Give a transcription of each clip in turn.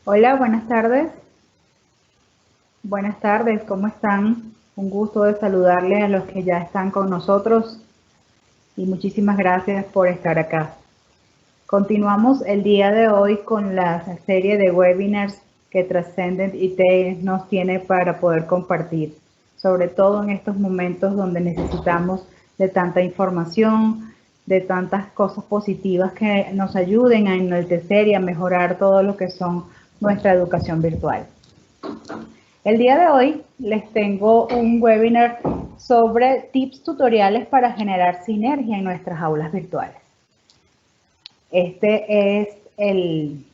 Hola, buenas tardes. Buenas tardes, ¿cómo están? Un gusto de saludarles a los que ya están con nosotros y muchísimas gracias por estar acá. Continuamos el día de hoy con la serie de webinars que Transcendent IT nos tiene para poder compartir, sobre todo en estos momentos donde necesitamos de tanta información, de tantas cosas positivas que nos ayuden a enaltecer y a mejorar todo lo que son nuestra educación virtual. El día de hoy les tengo un webinar sobre tips tutoriales para generar sinergia en nuestras aulas virtuales. Este es el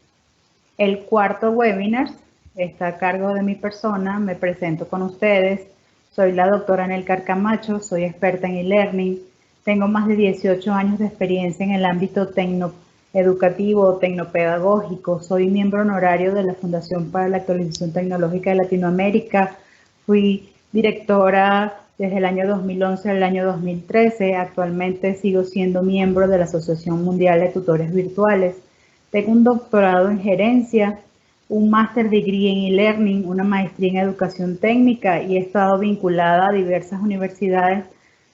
cuarto webinar, está a cargo de mi persona, me presento con ustedes. Soy la doctora Nelcar Camacho, soy experta en e-learning, tengo más de 18 años de experiencia en el ámbito tecnoeducativo o tecnopedagógico, soy miembro honorario de la Fundación para la Actualización Tecnológica de Latinoamérica, fui directora desde el año 2011 al año 2013, actualmente sigo siendo miembro de la Asociación Mundial de Tutores Virtuales, tengo un doctorado en gerencia, un Master Degree en e-learning, una maestría en educación técnica y he estado vinculada a diversas universidades,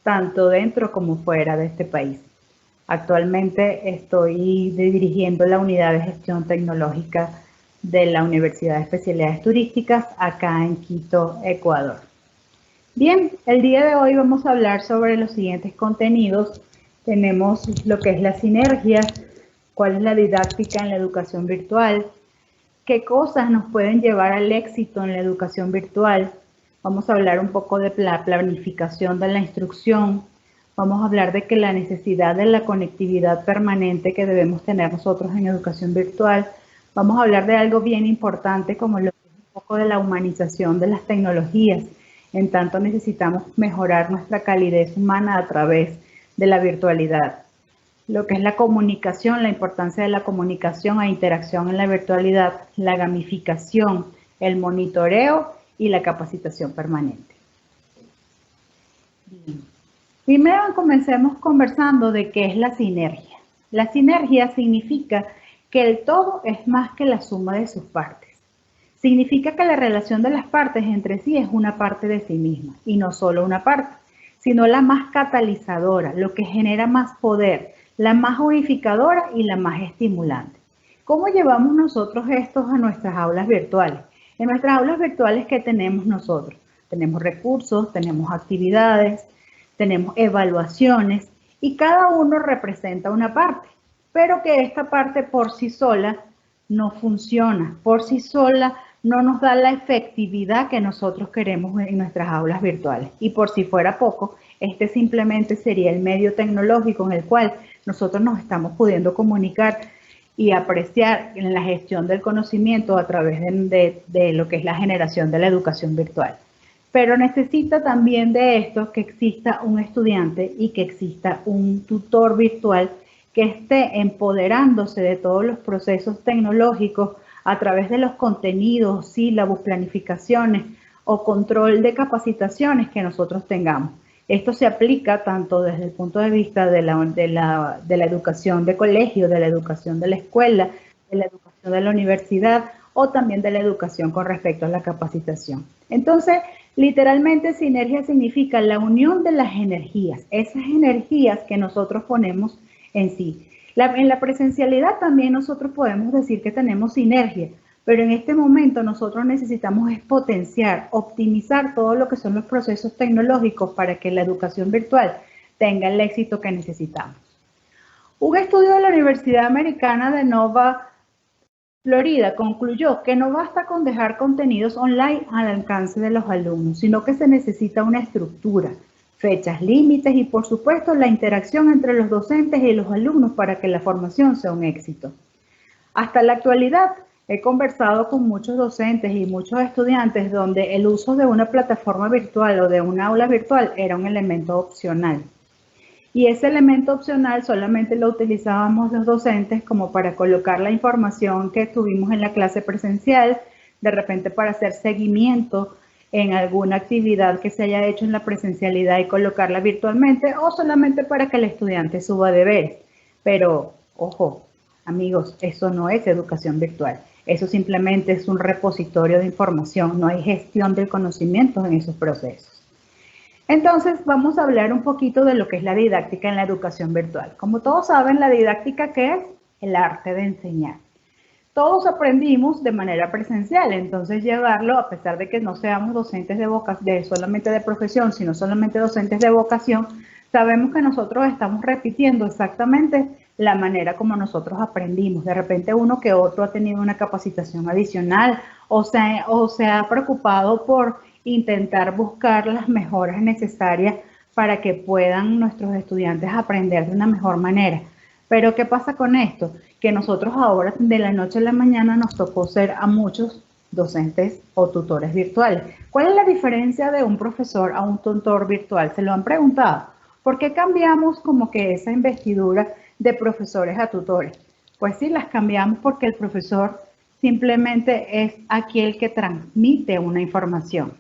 tanto dentro como fuera de este país. Actualmente estoy dirigiendo la unidad de gestión tecnológica de la Universidad de Especialidades Turísticas acá en Quito, Ecuador. Bien, el día de hoy vamos a hablar sobre los siguientes contenidos. Tenemos lo que es la sinergia, cuál es la didáctica en la educación virtual, qué cosas nos pueden llevar al éxito en la educación virtual. Vamos a hablar un poco de la planificación de la instrucción. Vamos a hablar de que la necesidad de la conectividad permanente que debemos tener nosotros en educación virtual. Vamos a hablar de algo bien importante como lo que es un poco de la humanización de las tecnologías. En tanto necesitamos mejorar nuestra calidez humana a través de la virtualidad. Lo que es la comunicación, la importancia de la comunicación e interacción en la virtualidad, la gamificación, el monitoreo y la capacitación permanente. Bien. Primero comencemos conversando de qué es la sinergia. La sinergia significa que el todo es más que la suma de sus partes. Significa que la relación de las partes entre sí es una parte de sí misma y no solo una parte, sino la más catalizadora, lo que genera más poder, la más unificadora y la más estimulante. ¿Cómo llevamos nosotros estos a nuestras aulas virtuales? En nuestras aulas virtuales, ¿qué tenemos nosotros? Tenemos recursos, tenemos actividades, tenemos evaluaciones y cada uno representa una parte, pero que esta parte por sí sola no funciona, por sí sola no nos da la efectividad que nosotros queremos en nuestras aulas virtuales. Y por si fuera poco, este simplemente sería el medio tecnológico en el cual nosotros nos estamos pudiendo comunicar y apreciar en la gestión del conocimiento a través de lo que es la generación de la educación virtual. Pero necesita también de esto que exista un estudiante y que exista un tutor virtual que esté empoderándose de todos los procesos tecnológicos a través de los contenidos, sílabos, planificaciones o control de capacitaciones que nosotros tengamos. Esto se aplica tanto desde el punto de vista de la educación de colegio, de la educación de la escuela, de la educación de la universidad o también de la educación con respecto a la capacitación. Entonces, literalmente sinergia significa la unión de las energías, esas energías que nosotros ponemos en sí. En la presencialidad también nosotros podemos decir que tenemos sinergia, pero en este momento nosotros necesitamos potenciar, optimizar todo lo que son los procesos tecnológicos para que la educación virtual tenga el éxito que necesitamos. Un estudio de la Universidad Americana de Nova Florida concluyó que no basta con dejar contenidos online al alcance de los alumnos, sino que se necesita una estructura, fechas límites y, por supuesto, la interacción entre los docentes y los alumnos para que la formación sea un éxito. Hasta la actualidad, he conversado con muchos docentes y muchos estudiantes donde el uso de una plataforma virtual o de un aula virtual era un elemento opcional. Y ese elemento opcional solamente lo utilizábamos los docentes como para colocar la información que tuvimos en la clase presencial, de repente para hacer seguimiento en alguna actividad que se haya hecho en la presencialidad y colocarla virtualmente, o solamente para que el estudiante suba deberes. Pero, ojo, amigos, eso no es educación virtual. Eso simplemente es un repositorio de información, no hay gestión del conocimiento en esos procesos. Entonces, vamos a hablar un poquito de lo que es la didáctica en la educación virtual. Como todos saben, la didáctica, ¿qué es? El arte de enseñar. Todos aprendimos de manera presencial, entonces llevarlo, a pesar de que no seamos docentes solamente de profesión, sino solamente docentes de vocación, sabemos que nosotros estamos repitiendo exactamente la manera como nosotros aprendimos. De repente uno que otro ha tenido una capacitación adicional o se ha preocupado por intentar buscar las mejoras necesarias para que puedan nuestros estudiantes aprender de una mejor manera. Pero ¿qué pasa con esto? Que nosotros ahora de la noche a la mañana nos tocó ser a muchos docentes o tutores virtuales. ¿Cuál es la diferencia de un profesor a un tutor virtual? ¿Se lo han preguntado? ¿Por qué cambiamos como que esa investidura de profesores a tutores? Pues sí, las cambiamos porque el profesor simplemente es aquel que transmite una información,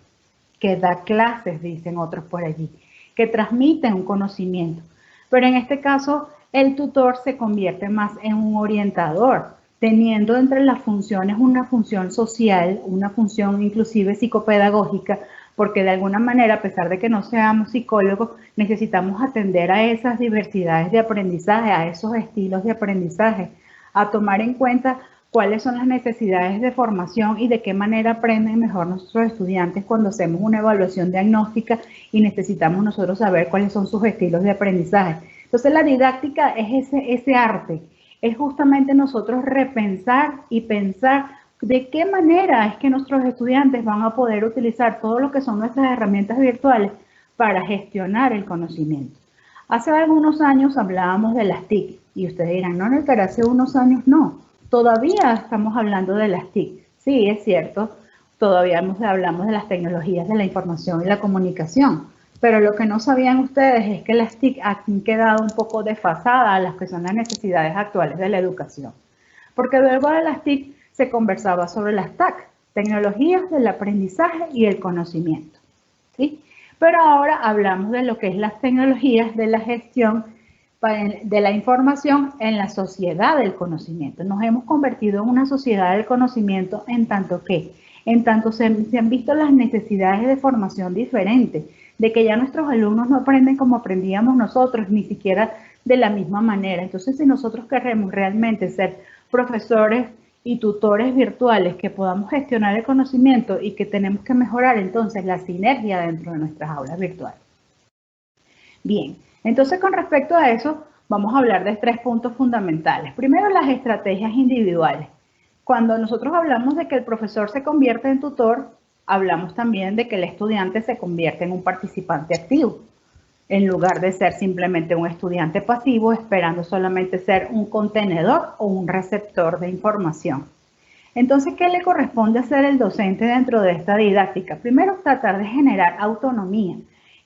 que da clases, dicen otros por allí, que transmite un conocimiento. Pero en este caso, el tutor se convierte más en un orientador, teniendo entre las funciones una función social, una función inclusive psicopedagógica, porque de alguna manera, a pesar de que no seamos psicólogos, necesitamos atender a esas diversidades de aprendizaje, a esos estilos de aprendizaje, a tomar en cuenta cuáles son las necesidades de formación y de qué manera aprenden mejor nuestros estudiantes cuando hacemos una evaluación diagnóstica y necesitamos nosotros saber cuáles son sus estilos de aprendizaje. Entonces la didáctica es ese arte, es justamente nosotros repensar y pensar de qué manera es que nuestros estudiantes van a poder utilizar todo lo que son nuestras herramientas virtuales para gestionar el conocimiento. Hace algunos años hablábamos de las TIC y ustedes dirán, no, Nelker, hace unos años no. Todavía estamos hablando de las TIC. Sí, es cierto, todavía hablamos de las tecnologías de la información y la comunicación, pero lo que no sabían ustedes es que las TIC han quedado un poco desfasadas a las que son las necesidades actuales de la educación. Porque luego de las TIC se conversaba sobre las TAC, tecnologías del aprendizaje y el conocimiento, ¿sí? Pero ahora hablamos de lo que es las tecnologías de la gestión de la información en la sociedad del conocimiento. Nos hemos convertido en una sociedad del conocimiento en tanto se han visto las necesidades de formación diferentes, de que ya nuestros alumnos no aprenden como aprendíamos nosotros, ni siquiera de la misma manera. Entonces, si nosotros queremos realmente ser profesores y tutores virtuales que podamos gestionar el conocimiento y que tenemos que mejorar entonces la sinergia dentro de nuestras aulas virtuales. Bien, entonces con respecto a eso vamos a hablar de 3 puntos fundamentales. Primero, las estrategias individuales. Cuando nosotros hablamos de que el profesor se convierte en tutor, hablamos también de que el estudiante se convierte en un participante activo, en lugar de ser simplemente un estudiante pasivo esperando solamente ser un contenedor o un receptor de información. Entonces, ¿qué le corresponde hacer el docente dentro de esta didáctica? Primero, tratar de generar autonomía,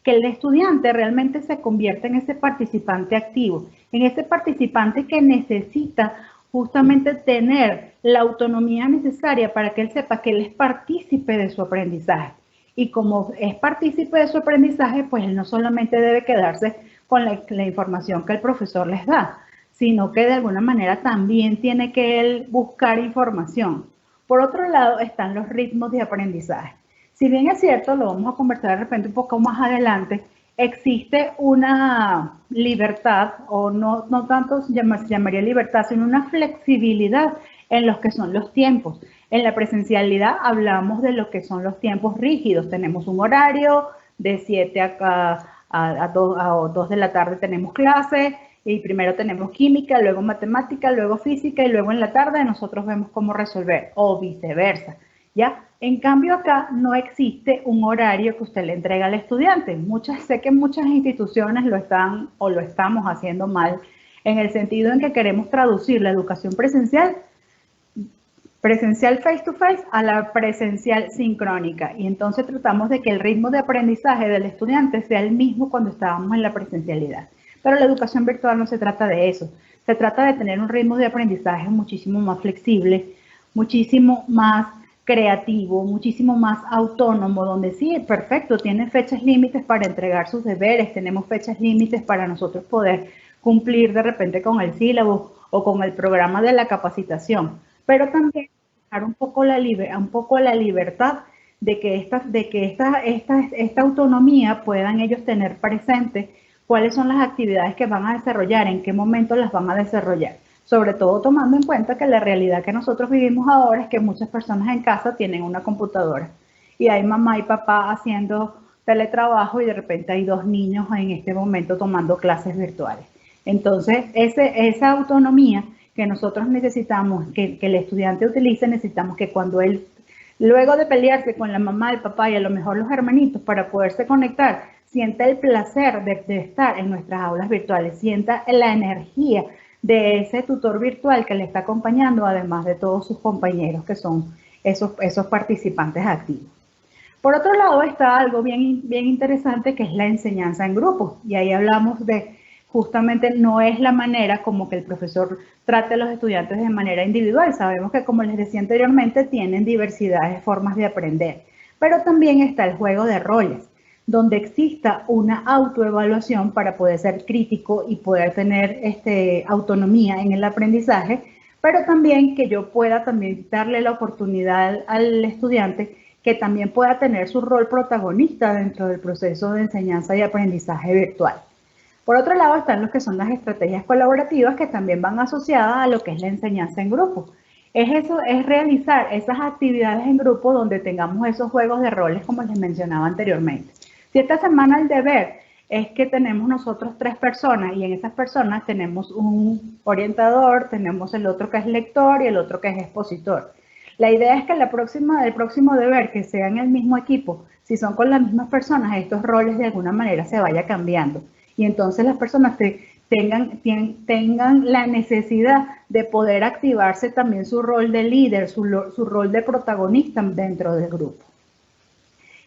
que el estudiante realmente se convierta en ese participante activo, en ese participante que necesita justamente tener la autonomía necesaria para que él sepa que él es partícipe de su aprendizaje. Y como es partícipe de su aprendizaje, pues él no solamente debe quedarse con la información que el profesor les da, sino que de alguna manera también tiene que él buscar información. Por otro lado, están los ritmos de aprendizaje. Si bien es cierto, lo vamos a conversar de repente un poco más adelante, existe una libertad, o no tanto se llamaría libertad, sino una flexibilidad en los que son los tiempos. En la presencialidad hablamos de lo que son los tiempos rígidos. Tenemos un horario, de 7 a 2 de la tarde tenemos clase, y primero tenemos química, luego matemática, luego física, y luego en la tarde nosotros vemos cómo resolver, o viceversa, ¿ya? En cambio acá no existe un horario que usted le entrega al estudiante. Sé que muchas instituciones lo están o lo estamos haciendo mal, en el sentido en que queremos traducir la educación presencial face to face a la presencial sincrónica, y entonces tratamos de que el ritmo de aprendizaje del estudiante sea el mismo cuando estábamos en la presencialidad. Pero la educación virtual no se trata de eso, se trata de tener un ritmo de aprendizaje muchísimo más flexible, muchísimo más creativo, muchísimo más autónomo, donde sí, perfecto, tiene fechas límites para entregar sus deberes, tenemos fechas límites para nosotros poder cumplir de repente con el sílabo o con el programa de la capacitación, pero también dar un poco la libertad de que, esta autonomía puedan ellos tener presente cuáles son las actividades que van a desarrollar, en qué momento las van a desarrollar. Sobre todo tomando en cuenta que la realidad que nosotros vivimos ahora es que muchas personas en casa tienen una computadora y hay mamá y papá haciendo teletrabajo y de repente hay 2 niños en este momento tomando clases virtuales. Entonces, esa autonomía que nosotros necesitamos, que el estudiante utilice, necesitamos que cuando él, luego de pelearse con la mamá, el papá y a lo mejor los hermanitos para poderse conectar, sienta el placer de estar en nuestras aulas virtuales, sienta la energía de ese tutor virtual que le está acompañando, además de todos sus compañeros que son esos participantes activos. Por otro lado está algo bien interesante que es la enseñanza en grupo, y ahí hablamos de justamente no es la manera como que el profesor trate a los estudiantes de manera individual. Sabemos que, como les decía anteriormente, tienen diversidad de formas de aprender, pero también está el juego de roles, donde exista una autoevaluación para poder ser crítico y poder tener autonomía en el aprendizaje, pero también que yo pueda también darle la oportunidad al estudiante que también pueda tener su rol protagonista dentro del proceso de enseñanza y aprendizaje virtual. Por otro lado están los que son las estrategias colaborativas, que también van asociadas a lo que es la enseñanza en grupo. Es realizar esas actividades en grupo donde tengamos esos juegos de roles como les mencionaba anteriormente. Si esta semana el deber es que tenemos nosotros 3 personas y en esas personas tenemos un orientador, tenemos el otro que es lector y el otro que es expositor. La idea es que el próximo deber que sea en el mismo equipo, si son con las mismas personas, estos roles de alguna manera se vaya cambiando. Y entonces las personas tengan la necesidad de poder activarse también su rol de líder, su rol de protagonista dentro del grupo.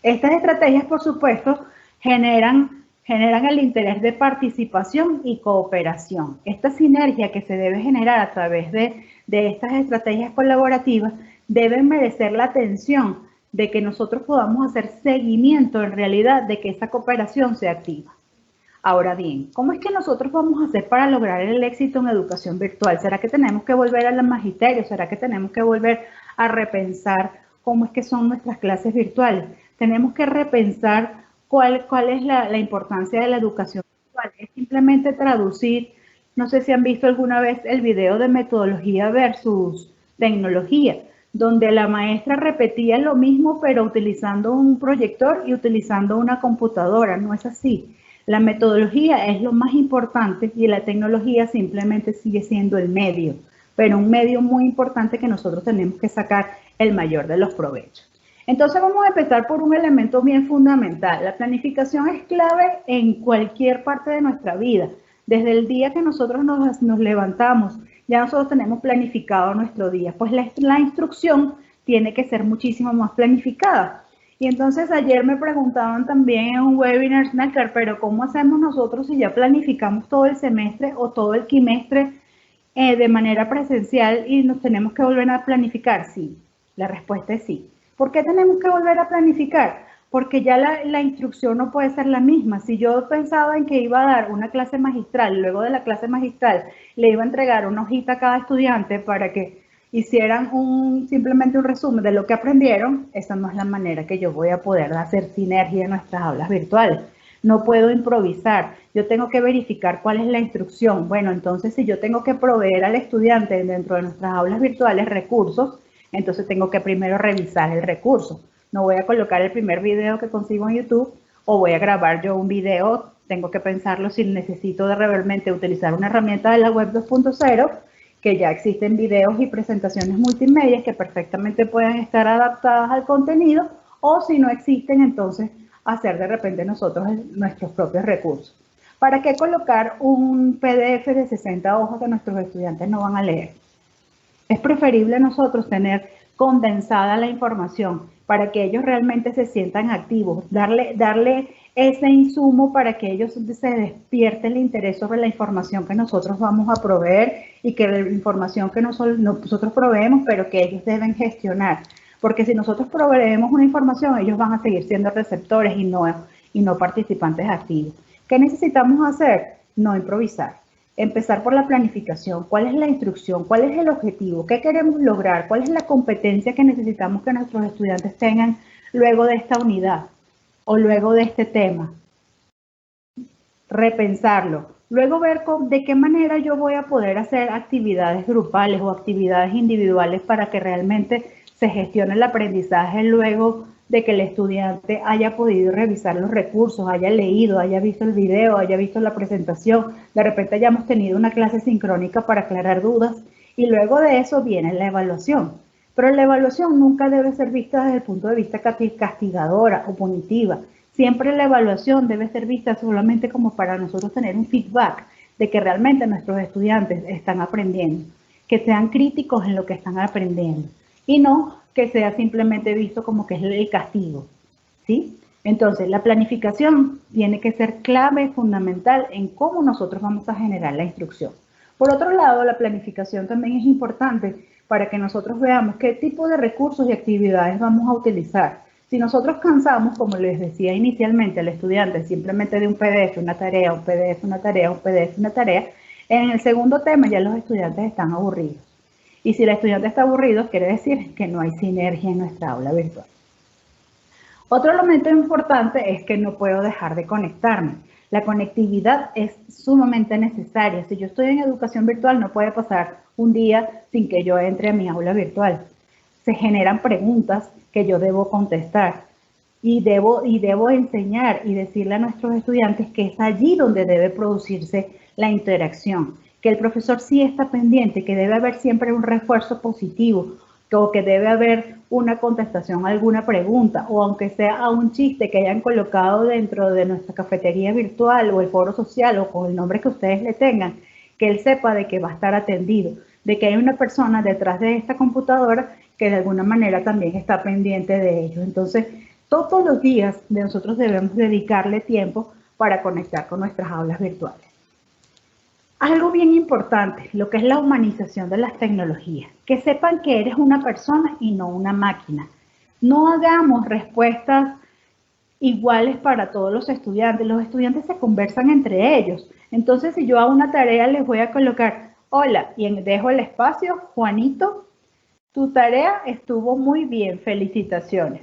Estas estrategias, por supuesto, generan el interés de participación y cooperación. Esta sinergia que se debe generar a través de estas estrategias colaborativas debe merecer la atención de que nosotros podamos hacer seguimiento en realidad de que esa cooperación sea activa. Ahora bien, ¿cómo es que nosotros vamos a hacer para lograr el éxito en educación virtual? ¿Será que tenemos que volver al magisterio? ¿Será que tenemos que volver a repensar cómo es que son nuestras clases virtuales? Tenemos que repensar cuál es la importancia de la educación virtual. Es simplemente traducir, no sé si han visto alguna vez el video de metodología versus tecnología, donde la maestra repetía lo mismo pero utilizando un proyector y utilizando una computadora. No es así. La metodología es lo más importante y la tecnología simplemente sigue siendo el medio, pero un medio muy importante que nosotros tenemos que sacar el mayor de los provechos. Entonces vamos a empezar por un elemento bien fundamental. La planificación es clave en cualquier parte de nuestra vida. Desde el día que nosotros nos levantamos, ya nosotros tenemos planificado nuestro día, pues la instrucción tiene que ser muchísimo más planificada. Y entonces ayer me preguntaban también en un webinar, Snacker, pero ¿cómo hacemos nosotros si ya planificamos todo el semestre o todo el quimestre de manera presencial y nos tenemos que volver a planificar? Sí, la respuesta es sí. ¿Por qué tenemos que volver a planificar? Porque ya la instrucción no puede ser la misma. Si yo pensaba en que iba a dar una clase magistral, luego de la clase magistral le iba a entregar una hojita a cada estudiante para que hicieran simplemente un resumen de lo que aprendieron, esa no es la manera que yo voy a poder hacer sinergia en nuestras aulas virtuales. No puedo improvisar, yo tengo que verificar cuál es la instrucción. Bueno, entonces si yo tengo que proveer al estudiante dentro de nuestras aulas virtuales recursos, entonces tengo que primero revisar el recurso. No voy a colocar el primer video que consigo en YouTube o voy a grabar yo un video, tengo que pensarlo si necesito realmente utilizar una herramienta de la web 2.0, que ya existen videos y presentaciones multimedia que perfectamente pueden estar adaptadas al contenido, o si no existen, entonces hacer de repente nosotros nuestros propios recursos. ¿Para qué colocar un PDF de 60 hojas que nuestros estudiantes no van a leer? Es preferible nosotros tener condensada la información para que ellos realmente se sientan activos, darle ese insumo para que ellos se despierten el interés sobre la información que nosotros vamos a proveer y que la información que nosotros proveemos, pero que ellos deben gestionar. Porque si nosotros proveemos una información, ellos van a seguir siendo receptores y no participantes activos. ¿Qué necesitamos hacer? No improvisar. Empezar por la planificación. ¿Cuál es la instrucción? ¿Cuál es el objetivo? ¿Qué queremos lograr? ¿Cuál es la competencia que necesitamos que nuestros estudiantes tengan luego de esta unidad o luego de este tema? Repensarlo. Luego ver de qué manera yo voy a poder hacer actividades grupales o actividades individuales para que realmente se gestione el aprendizaje luego de que el estudiante haya podido revisar los recursos, haya leído, haya visto el video, haya visto la presentación, de repente hayamos tenido una clase sincrónica para aclarar dudas y luego de eso viene la evaluación. Pero la evaluación nunca debe ser vista desde el punto de vista castigadora o punitiva. Siempre la evaluación debe ser vista solamente como para nosotros tener un feedback de que realmente nuestros estudiantes están aprendiendo, que sean críticos en lo que están aprendiendo y no que sea simplemente visto como que es el castigo, ¿sí? Entonces, la planificación tiene que ser clave, fundamental en cómo nosotros vamos a generar la instrucción. Por otro lado, la planificación también es importante para que nosotros veamos qué tipo de recursos y actividades vamos a utilizar. Si nosotros cansamos, como les decía inicialmente al estudiante, simplemente de un PDF, una tarea, un PDF, una tarea, un PDF, una tarea, en el segundo tema ya los estudiantes están aburridos. Y si el estudiante está aburrido, quiere decir que no hay sinergia en nuestra aula virtual. Otro elemento importante es que no puedo dejar de conectarme. La conectividad es sumamente necesaria. Si yo estoy en educación virtual, no puede pasar un día sin que yo entre a mi aula virtual. Se generan preguntas que yo debo contestar y debo enseñar y decirle a nuestros estudiantes que es allí donde debe producirse la interacción, que el profesor sí está pendiente, que debe haber siempre un refuerzo positivo, o que debe haber una contestación a alguna pregunta, o aunque sea a un chiste que hayan colocado dentro de nuestra cafetería virtual o el foro social o con el nombre que ustedes le tengan, que él sepa de que va a estar atendido, de que hay una persona detrás de esta computadora que de alguna manera también está pendiente de ello. Entonces, todos los días nosotros debemos dedicarle tiempo para conectar con nuestras aulas virtuales. Algo bien importante, lo que es la humanización de las tecnologías. Que sepan que eres una persona y no una máquina. No hagamos respuestas iguales para todos los estudiantes. Los estudiantes se conversan entre ellos. Entonces, si yo hago una tarea, les voy a colocar, hola, y dejo el espacio, Juanito, tu tarea estuvo muy bien, felicitaciones.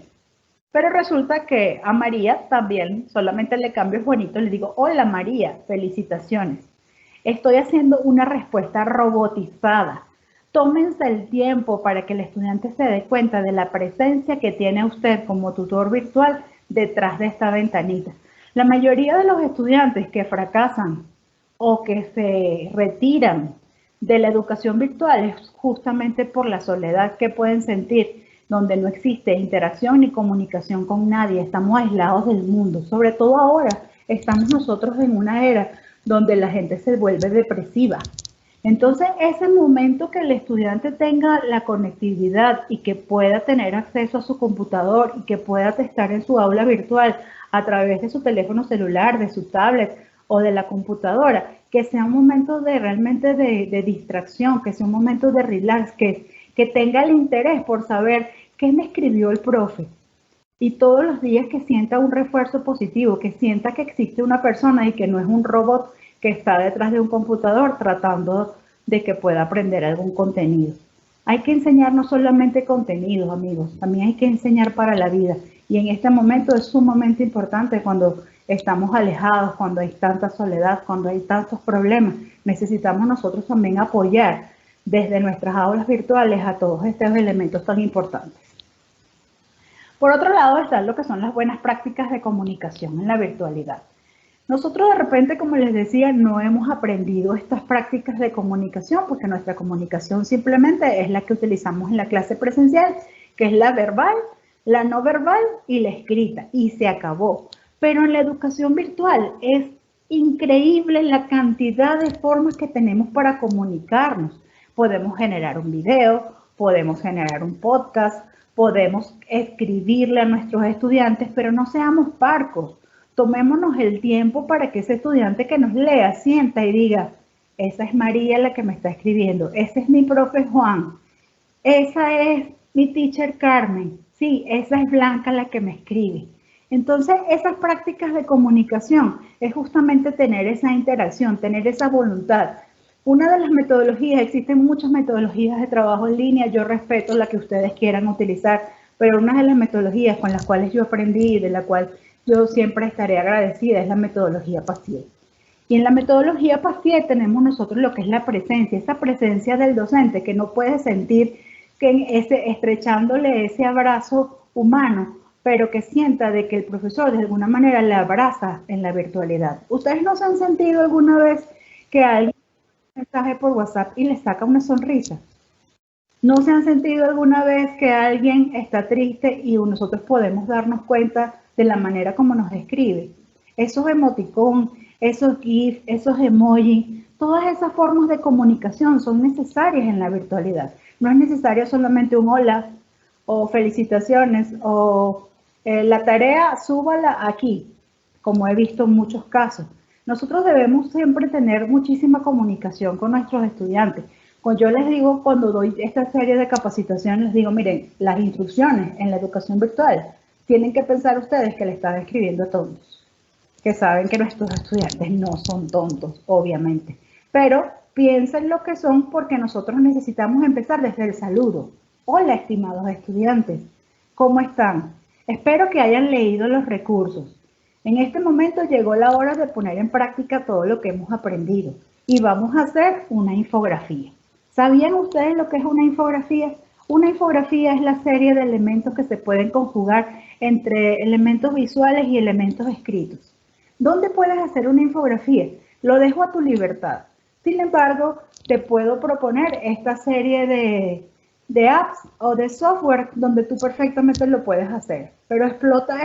Pero resulta que a María también solamente le cambio Juanito, le digo, hola María, felicitaciones. Estoy haciendo una respuesta robotizada. Tómense el tiempo para que el estudiante se dé cuenta de la presencia que tiene usted como tutor virtual detrás de esta ventanita. La mayoría de los estudiantes que fracasan o que se retiran de la educación virtual es justamente por la soledad que pueden sentir, donde no existe interacción ni comunicación con nadie, estamos aislados del mundo. Sobre todo ahora, estamos nosotros en una era donde la gente se vuelve depresiva. Entonces, ese momento que el estudiante tenga la conectividad y que pueda tener acceso a su computador y que pueda estar en su aula virtual a través de su teléfono celular, de su tablet o de la computadora, que sea un momento de realmente de distracción, que sea un momento de relax, que tenga el interés por saber qué me escribió el profe. Y todos los días que sienta un refuerzo positivo, que sienta que existe una persona y que no es un robot que está detrás de un computador tratando de que pueda aprender algún contenido. Hay que enseñar no solamente contenidos, amigos, también hay que enseñar para la vida. Y en este momento es sumamente importante cuando estamos alejados, cuando hay tanta soledad, cuando hay tantos problemas. Necesitamos nosotros también apoyar desde nuestras aulas virtuales a todos estos elementos tan importantes. Por otro lado están lo que son las buenas prácticas de comunicación en la virtualidad. Nosotros de repente, como les decía, no hemos aprendido estas prácticas de comunicación porque nuestra comunicación simplemente es la que utilizamos en la clase presencial, que es la verbal, la no verbal y la escrita, y se acabó. Pero en la educación virtual es increíble la cantidad de formas que tenemos para comunicarnos. Podemos generar un video, podemos generar un podcast, podemos escribirle a nuestros estudiantes, pero no seamos parcos. Tomémonos el tiempo para que ese estudiante que nos lea sienta y diga, esa es María la que me está escribiendo, ese es mi profe Juan, esa es mi teacher Carmen, sí, esa es Blanca la que me escribe. Entonces, esas prácticas de comunicación es justamente tener esa interacción, tener esa voluntad. Una de las metodologías, existen muchas metodologías de trabajo en línea, yo respeto la que ustedes quieran utilizar, pero una de las metodologías con las cuales yo aprendí y de la cual yo siempre estaré agradecida es la metodología PASIE. Y en la metodología PASIE tenemos nosotros lo que es la presencia, esa presencia del docente que no puede sentir que estrechándole ese abrazo humano, pero que sienta de que el profesor de alguna manera le abraza en la virtualidad. ¿Ustedes no se han sentido alguna vez que alguien mensaje por WhatsApp y le saca una sonrisa? ¿No se han sentido alguna vez que alguien está triste y nosotros podemos darnos cuenta de la manera como nos describe? Esos emoticón, esos GIF, esos emojis, todas esas formas de comunicación son necesarias en la virtualidad. No es necesario solamente un hola o felicitaciones o la tarea súbala aquí, como he visto en muchos casos. Nosotros debemos siempre tener muchísima comunicación con nuestros estudiantes. Cuando yo les digo, cuando doy esta serie de capacitaciones, les digo, miren, las instrucciones en la educación virtual tienen que pensar ustedes que le están escribiendo a tontos, que saben que nuestros estudiantes no son tontos, obviamente, pero piensen lo que son porque nosotros necesitamos empezar desde el saludo. Hola, estimados estudiantes, ¿cómo están? Espero que hayan leído los recursos. En este momento llegó la hora de poner en práctica todo lo que hemos aprendido y vamos a hacer una infografía. ¿Sabían ustedes lo que es una infografía? Una infografía es la serie de elementos que se pueden conjugar entre elementos visuales y elementos escritos. ¿Dónde puedes hacer una infografía? Lo dejo a tu libertad. Sin embargo, te puedo proponer esta serie de apps o de software donde tú perfectamente lo puedes hacer. Pero explota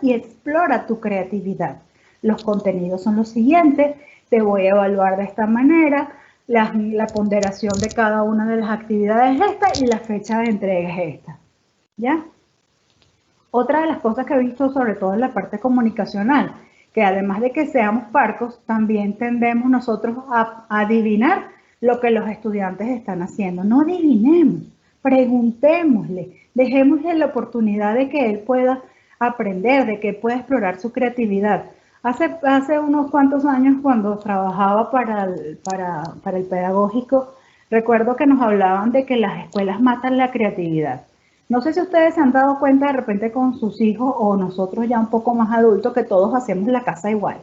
y explora tu creatividad. Los contenidos son los siguientes. Te voy a evaluar de esta manera. La ponderación de cada una de las actividades es esta y la fecha de entrega es esta. ¿Ya? Otra de las cosas que he visto, sobre todo en la parte comunicacional, que además de que seamos parcos, también tendemos nosotros a adivinar lo que los estudiantes están haciendo. No adivinemos, preguntémosle, dejémosle la oportunidad de que él pueda aprender, de que pueda explorar su creatividad. Hace unos cuantos años, cuando trabajaba para el pedagógico, recuerdo que nos hablaban de que las escuelas matan la creatividad. No sé si ustedes se han dado cuenta de repente con sus hijos o nosotros ya un poco más adultos que todos hacemos la casa igual.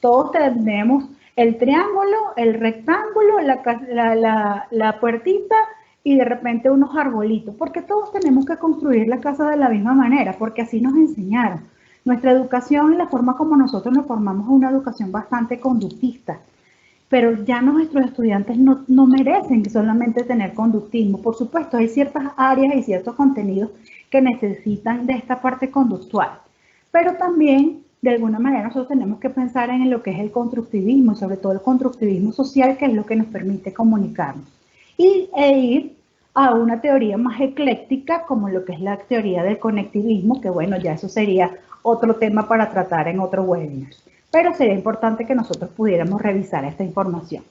Todos tenemos el triángulo, el rectángulo, la puertita y de repente unos arbolitos, porque todos tenemos que construir la casa de la misma manera, porque así nos enseñaron. Nuestra educación y la forma como nosotros nos formamos es una educación bastante conductista, pero ya nuestros estudiantes no merecen solamente tener conductismo. Por supuesto, hay ciertas áreas y ciertos contenidos que necesitan de esta parte conductual, pero también de alguna manera nosotros tenemos que pensar en lo que es el constructivismo y sobre todo el constructivismo social, que es lo que nos permite comunicarnos e ir a una teoría más ecléctica como lo que es la teoría del conectivismo, que bueno, ya eso sería otro tema para tratar en otro webinar. Pero sería importante que nosotros pudiéramos revisar esta información.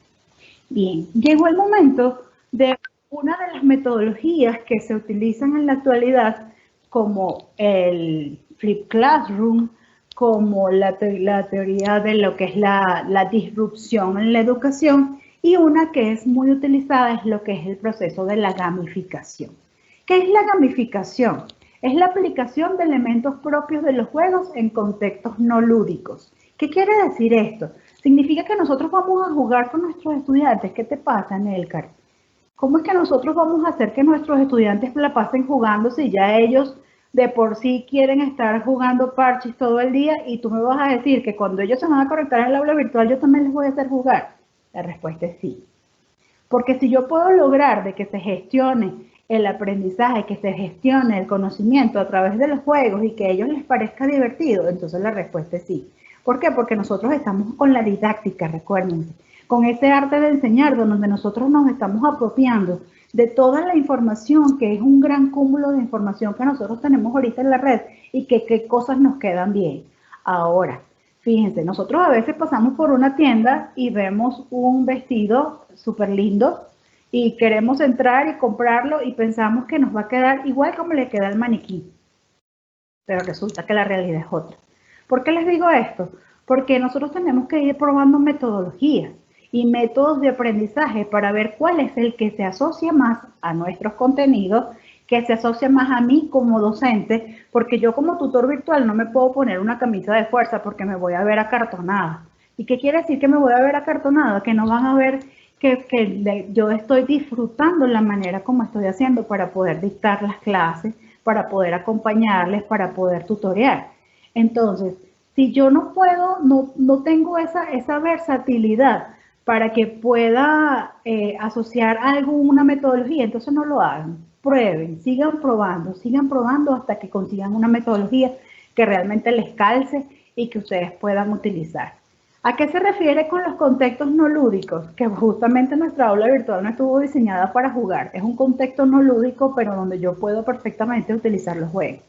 Bien, llegó el momento de una de las metodologías que se utilizan en la actualidad, como el Flip Classroom, como la teoría de lo que es la disrupción en la educación, y una que es muy utilizada es lo que es el proceso de la gamificación. ¿Qué es la gamificación? Es la aplicación de elementos propios de los juegos en contextos no lúdicos. ¿Qué quiere decir esto? Significa que nosotros vamos a jugar con nuestros estudiantes. ¿Qué te pasa, Nelcar? ¿Cómo es que nosotros vamos a hacer que nuestros estudiantes la pasen jugando si ya ellos de por sí quieren estar jugando parches todo el día y tú me vas a decir que cuando ellos se van a conectar al aula virtual yo también les voy a hacer jugar? La respuesta es sí. Porque si yo puedo lograr de que se gestione el aprendizaje, que se gestione el conocimiento a través de los juegos y que a ellos les parezca divertido, entonces la respuesta es sí. ¿Por qué? Porque nosotros estamos con la didáctica, recuérdense, con ese arte de enseñar, donde nosotros nos estamos apropiando de toda la información, que es un gran cúmulo de información que nosotros tenemos ahorita en la red y que qué cosas nos quedan bien. Ahora, fíjense, nosotros a veces pasamos por una tienda y vemos un vestido súper lindo y queremos entrar y comprarlo y pensamos que nos va a quedar igual como le queda al maniquí. pero resulta que la realidad es otra. ¿Por qué les digo esto? Porque nosotros tenemos que ir probando metodologías y métodos de aprendizaje para ver cuál es el que se asocia más a nuestros contenidos, que se asocia más a mí como docente, porque yo como tutor virtual no me puedo poner una camisa de fuerza porque me voy a ver acartonada. ¿Y qué quiere decir que me voy a ver acartonada? Que no van a ver que yo estoy disfrutando la manera como estoy haciendo para poder dictar las clases, para poder acompañarles, para poder tutorear. Entonces, si yo no puedo, no tengo esa versatilidad para que pueda asociar algo, una metodología, entonces no lo hagan. Prueben, sigan probando hasta que consigan una metodología que realmente les calce y que ustedes puedan utilizar. ¿A qué se refiere con los contextos no lúdicos? Que justamente nuestra aula virtual no estuvo diseñada para jugar. Es un contexto no lúdico, pero donde yo puedo perfectamente utilizar los juegos.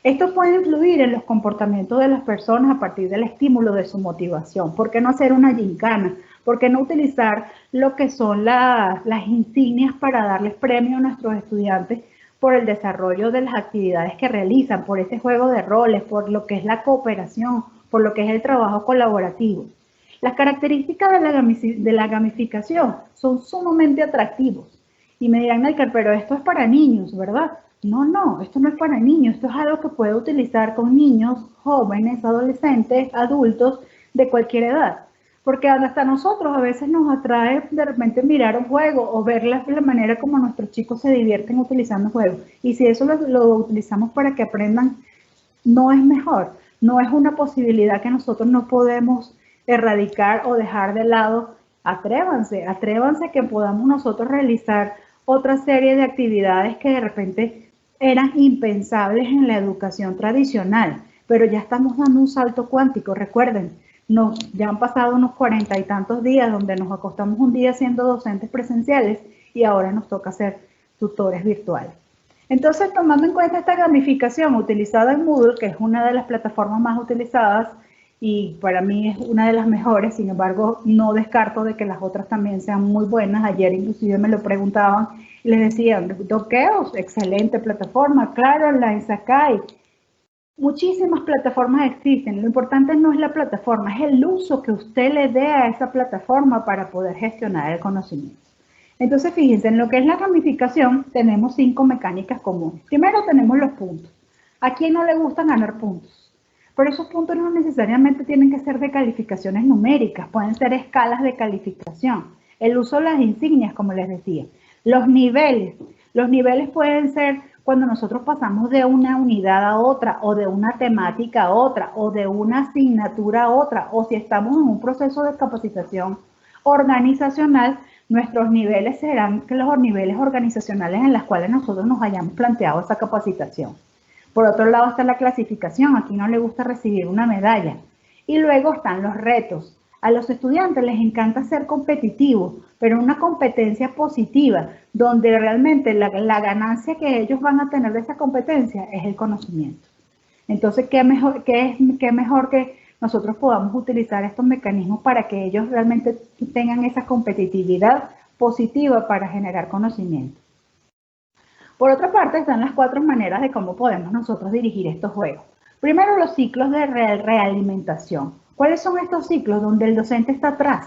Esto puede influir en los comportamientos de las personas a partir del estímulo de su motivación. ¿Por qué no hacer una gincana? ¿Por qué no utilizar lo que son las insignias para darles premio a nuestros estudiantes por el desarrollo de las actividades que realizan, por este juego de roles, por lo que es la cooperación, por lo que es el trabajo colaborativo? Las características de la gamificación son sumamente atractivos. Y me dirán, Naycar, pero esto es para niños, ¿verdad? No, esto no es para niños, esto es algo que puede utilizar con niños, jóvenes, adolescentes, adultos de cualquier edad. Porque hasta nosotros a veces nos atrae de repente mirar un juego o ver la manera como nuestros chicos se divierten utilizando juegos. Y si eso lo utilizamos para que aprendan, no es mejor, no es una posibilidad que nosotros no podemos erradicar o dejar de lado. Atrévanse que podamos nosotros realizar otra serie de actividades que de repente eran impensables en la educación tradicional, pero ya estamos dando un salto cuántico. Recuerden, ya han pasado unos 40 y tantos días donde nos acostamos un día siendo docentes presenciales y ahora nos toca ser tutores virtuales. Entonces, tomando en cuenta esta gamificación utilizada en Moodle, que es una de las plataformas más utilizadas y para mí es una de las mejores, sin embargo, no descarto de que las otras también sean muy buenas. Ayer inclusive me lo preguntaban y les decían, Dokeos, excelente plataforma, claro, Online, Sakai. Muchísimas plataformas existen, lo importante no es la plataforma, es el uso que usted le dé a esa plataforma para poder gestionar el conocimiento. Entonces, fíjense, en lo que es la gamificación tenemos 5 mecánicas comunes. Primero tenemos los puntos. ¿A quién no le gusta ganar puntos? Pero esos puntos no necesariamente tienen que ser de calificaciones numéricas, pueden ser escalas de calificación. El uso de las insignias, como les decía. Los niveles pueden ser cuando nosotros pasamos de una unidad a otra, o de una temática a otra, o de una asignatura a otra, o si estamos en un proceso de capacitación organizacional, nuestros niveles serán los niveles organizacionales en los cuales nosotros nos hayamos planteado esa capacitación. Por otro lado está la clasificación, aquí no le gusta recibir una medalla. Y luego están los retos. A los estudiantes les encanta ser competitivos, pero una competencia positiva, donde realmente la ganancia que ellos van a tener de esa competencia es el conocimiento. Entonces, ¿qué mejor que nosotros podamos utilizar estos mecanismos para que ellos realmente tengan esa competitividad positiva para generar conocimiento? Por otra parte, están las 4 maneras de cómo podemos nosotros dirigir estos juegos. Primero, los ciclos de realimentación. ¿Cuáles son estos ciclos? Donde el docente está atrás,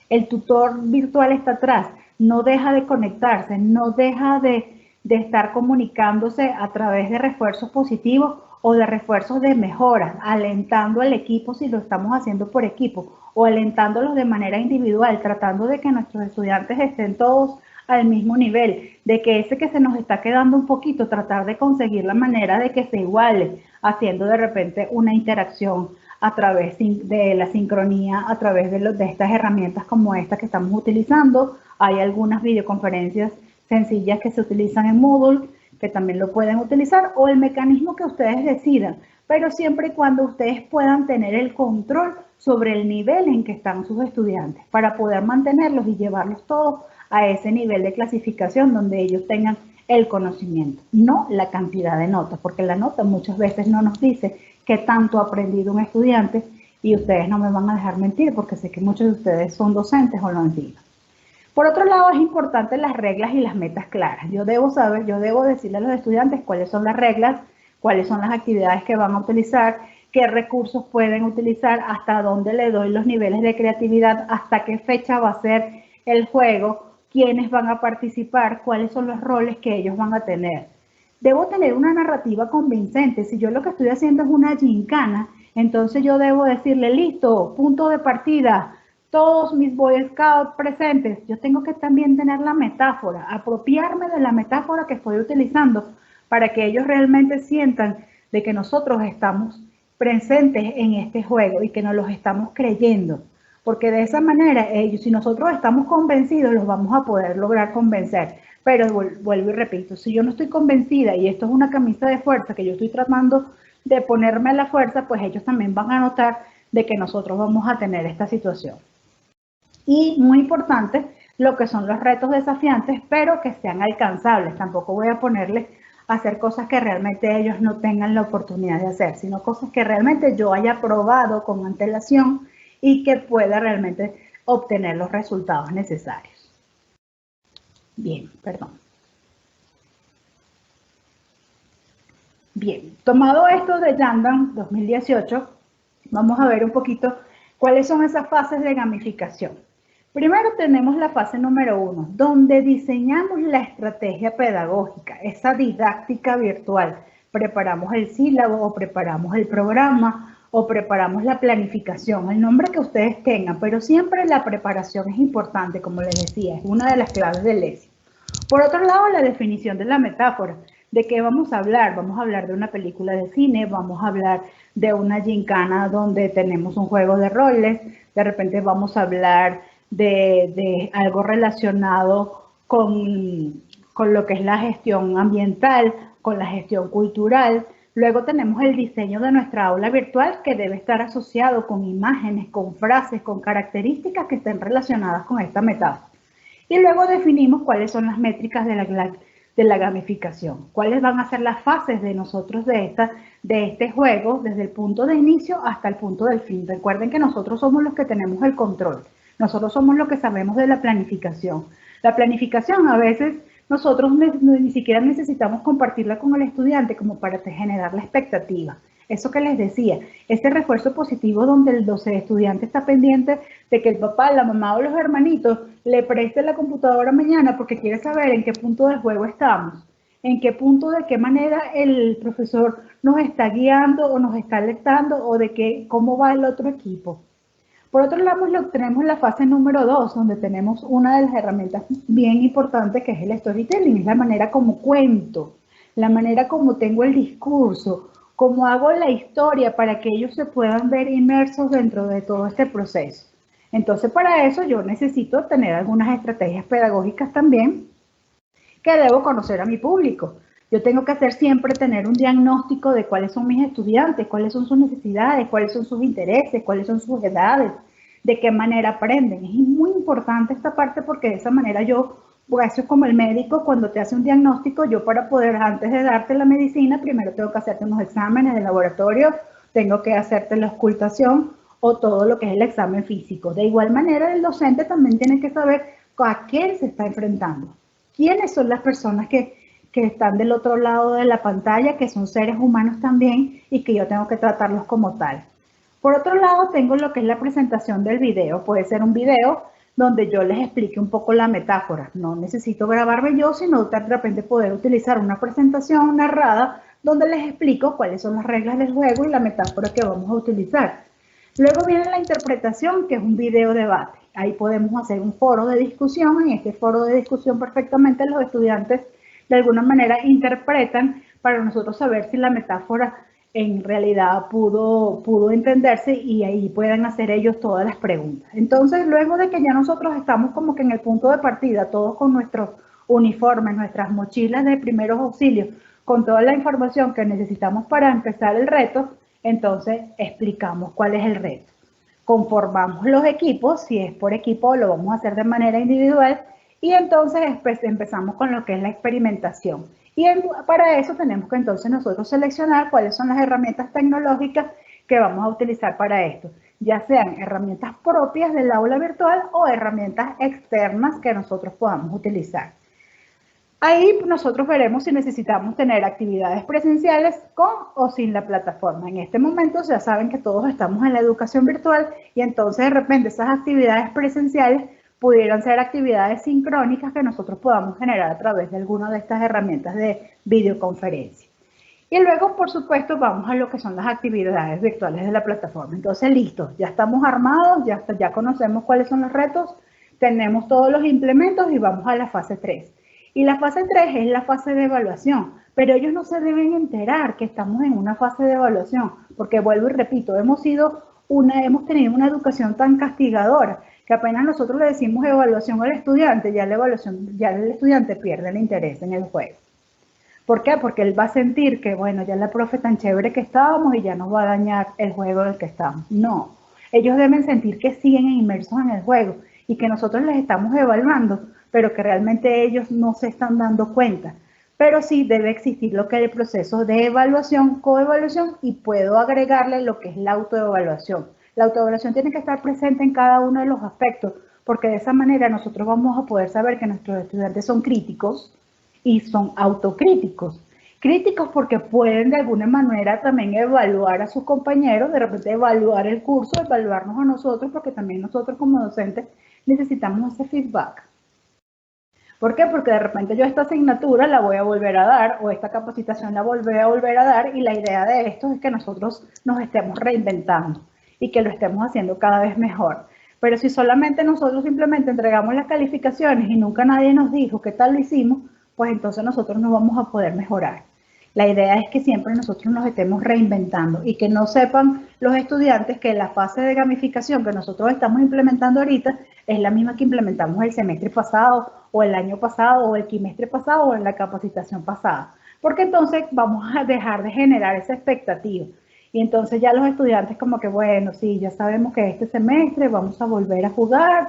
el tutor virtual está atrás, no deja de conectarse, no deja de estar comunicándose a través de refuerzos positivos o de refuerzos de mejoras, alentando al equipo si lo estamos haciendo por equipo, o alentándolos de manera individual, tratando de que nuestros estudiantes estén todos al mismo nivel, de que ese que se nos está quedando un poquito, tratar de conseguir la manera de que se iguale, haciendo de repente una interacción a través de la sincronía, a través de estas herramientas como esta que estamos utilizando. Hay algunas videoconferencias sencillas que se utilizan en Moodle, que también lo pueden utilizar, o el mecanismo que ustedes decidan, pero siempre y cuando ustedes puedan tener el control sobre el nivel en que están sus estudiantes, para poder mantenerlos y llevarlos todos a ese nivel de clasificación donde ellos tengan el conocimiento, no la cantidad de notas, porque la nota muchas veces no nos dice qué tanto ha aprendido un estudiante, y ustedes no me van a dejar mentir porque sé que muchos de ustedes son docentes o lo han sido. Por otro lado, es importante las reglas y las metas claras. Yo debo decirle a los estudiantes cuáles son las reglas cuáles son las actividades que van a utilizar, qué recursos pueden utilizar, hasta dónde le doy los niveles de creatividad, hasta qué fecha va a ser el juego, quiénes van a participar, cuáles son los roles que ellos van a tener. Debo tener una narrativa convincente. Si yo lo que estoy haciendo es una gincana, entonces yo debo decirle, listo, punto de partida, todos mis Boy Scouts presentes. Yo tengo que también tener la metáfora, apropiarme de la metáfora que estoy utilizando para que ellos realmente sientan de que nosotros estamos presentes en este juego y que nos los estamos creyendo. Porque de esa manera, ellos, si nosotros estamos convencidos, los vamos a poder lograr convencer. Pero vuelvo y repito, si yo no estoy convencida y esto es una camisa de fuerza que yo estoy tratando de ponerme a la fuerza, pues ellos también van a notar de que nosotros vamos a tener esta situación. Y muy importante, lo que son los retos desafiantes, pero que sean alcanzables. Tampoco voy a ponerles a hacer cosas que realmente ellos no tengan la oportunidad de hacer, sino cosas que realmente yo haya probado con antelación y que pueda realmente obtener los resultados necesarios. Bien, perdón. Bien, tomado esto de Yandan 2018, vamos a ver un poquito cuáles son esas fases de gamificación. Primero tenemos la fase número 1, donde diseñamos la estrategia pedagógica, esa didáctica virtual. Preparamos el sílabo o preparamos el programa o preparamos la planificación, el nombre que ustedes tengan, pero siempre la preparación es importante, como les decía, es una de las claves del éxito. Por otro lado, la definición de la metáfora. ¿De qué vamos a hablar? Vamos a hablar de una película de cine, vamos a hablar de una gincana donde tenemos un juego de roles, de repente vamos a hablar de algo relacionado con lo que es la gestión ambiental, con la gestión cultural. Luego tenemos el diseño de nuestra aula virtual que debe estar asociado con imágenes, con frases, con características que estén relacionadas con esta metáfora. Y luego definimos cuáles son las métricas de la gamificación, cuáles van a ser las fases de nosotros de este juego, desde el punto de inicio hasta el punto del fin. Recuerden que nosotros somos los que tenemos el control, nosotros somos los que sabemos de la planificación. La planificación a veces nosotros ni siquiera necesitamos compartirla con el estudiante como para generar la expectativa. Eso que les decía, ese refuerzo positivo donde el estudiante está pendiente de que el papá, la mamá o los hermanitos le preste la computadora mañana porque quiere saber en qué punto del juego estamos, en qué punto, de qué manera el profesor nos está guiando o nos está alertando o de cómo va el otro equipo. Por otro lado, tenemos la fase número 2, donde tenemos una de las herramientas bien importantes que es el storytelling, es la manera como cuento, la manera como tengo el discurso, cómo hago la historia para que ellos se puedan ver inmersos dentro de todo este proceso. Entonces, para eso yo necesito tener algunas estrategias pedagógicas también que debo conocer a mi público. Yo tengo que hacer siempre tener un diagnóstico de cuáles son mis estudiantes, cuáles son sus necesidades, cuáles son sus intereses, cuáles son sus edades, de qué manera aprenden. Es muy importante esta parte porque de esa manera yo, pues eso es como el médico cuando te hace un diagnóstico, yo para poder, antes de darte la medicina, primero tengo que hacerte unos exámenes de laboratorio, tengo que hacerte la auscultación o todo lo que es el examen físico. De igual manera, el docente también tiene que saber a quién se está enfrentando, quiénes son las personas que están del otro lado de la pantalla, que son seres humanos también y que yo tengo que tratarlos como tal. Por otro lado, tengo lo que es la presentación del video. Puede ser un video donde yo les explique un poco la metáfora. No necesito grabarme yo, sino de repente poder utilizar una presentación narrada donde les explico cuáles son las reglas del juego y la metáfora que vamos a utilizar. Luego viene la interpretación, que es un video debate. Ahí podemos hacer un foro de discusión. En este foro de discusión perfectamente los estudiantes de alguna manera interpretan para nosotros saber si la metáfora en realidad pudo entenderse y ahí pueden hacer ellos todas las preguntas. Entonces, luego de que ya nosotros estamos como que en el punto de partida, todos con nuestros uniformes, nuestras mochilas de primeros auxilios, con toda la información que necesitamos para empezar el reto, entonces explicamos cuál es el reto. Conformamos los equipos, si es por equipo lo vamos a hacer de manera individual y entonces empezamos con lo que es la experimentación. Y para eso tenemos que entonces nosotros seleccionar cuáles son las herramientas tecnológicas que vamos a utilizar para esto, ya sean herramientas propias del aula virtual o herramientas externas que nosotros podamos utilizar. Ahí nosotros veremos si necesitamos tener actividades presenciales con o sin la plataforma. En este momento ya saben que todos estamos en la educación virtual y entonces de repente esas actividades presenciales pudieran ser actividades sincrónicas que nosotros podamos generar a través de alguna de estas herramientas de videoconferencia. Y luego, por supuesto, vamos a lo que son las actividades virtuales de la plataforma. Entonces, listo, ya estamos armados, ya conocemos cuáles son los retos, tenemos todos los implementos y vamos a la fase 3. Y la fase 3 es la fase de evaluación, pero ellos no se deben enterar que estamos en una fase de evaluación, porque vuelvo y repito, hemos tenido una educación tan castigadora que apenas nosotros le decimos evaluación al estudiante, ya el estudiante pierde el interés en el juego. ¿Por qué? Porque él va a sentir que, bueno, ya la profe tan chévere que estábamos y ya nos va a dañar el juego del que estamos. No, ellos deben sentir que siguen inmersos en el juego y que nosotros les estamos evaluando, pero que realmente ellos no se están dando cuenta. Pero sí debe existir lo que es el proceso de evaluación, coevaluación, y puedo agregarle lo que es la autoevaluación. La autoevaluación tiene que estar presente en cada uno de los aspectos, porque de esa manera nosotros vamos a poder saber que nuestros estudiantes son críticos y son autocríticos. Críticos porque pueden de alguna manera también evaluar a sus compañeros, de repente evaluar el curso, evaluarnos a nosotros, porque también nosotros como docentes necesitamos ese feedback. ¿Por qué? Porque de repente yo esta asignatura la voy a volver a dar o esta capacitación la volver a dar y la idea de esto es que nosotros nos estemos reinventando y que lo estemos haciendo cada vez mejor. Pero si solamente nosotros simplemente entregamos las calificaciones y nunca nadie nos dijo qué tal lo hicimos, pues entonces nosotros no vamos a poder mejorar. La idea es que siempre nosotros nos estemos reinventando y que no sepan los estudiantes que la fase de gamificación que nosotros estamos implementando ahorita es la misma que implementamos el semestre pasado o el año pasado o el trimestre pasado o en la capacitación pasada. Porque entonces vamos a dejar de generar esa expectativa. Y entonces ya los estudiantes como que, bueno, sí, ya sabemos que este semestre vamos a volver a jugar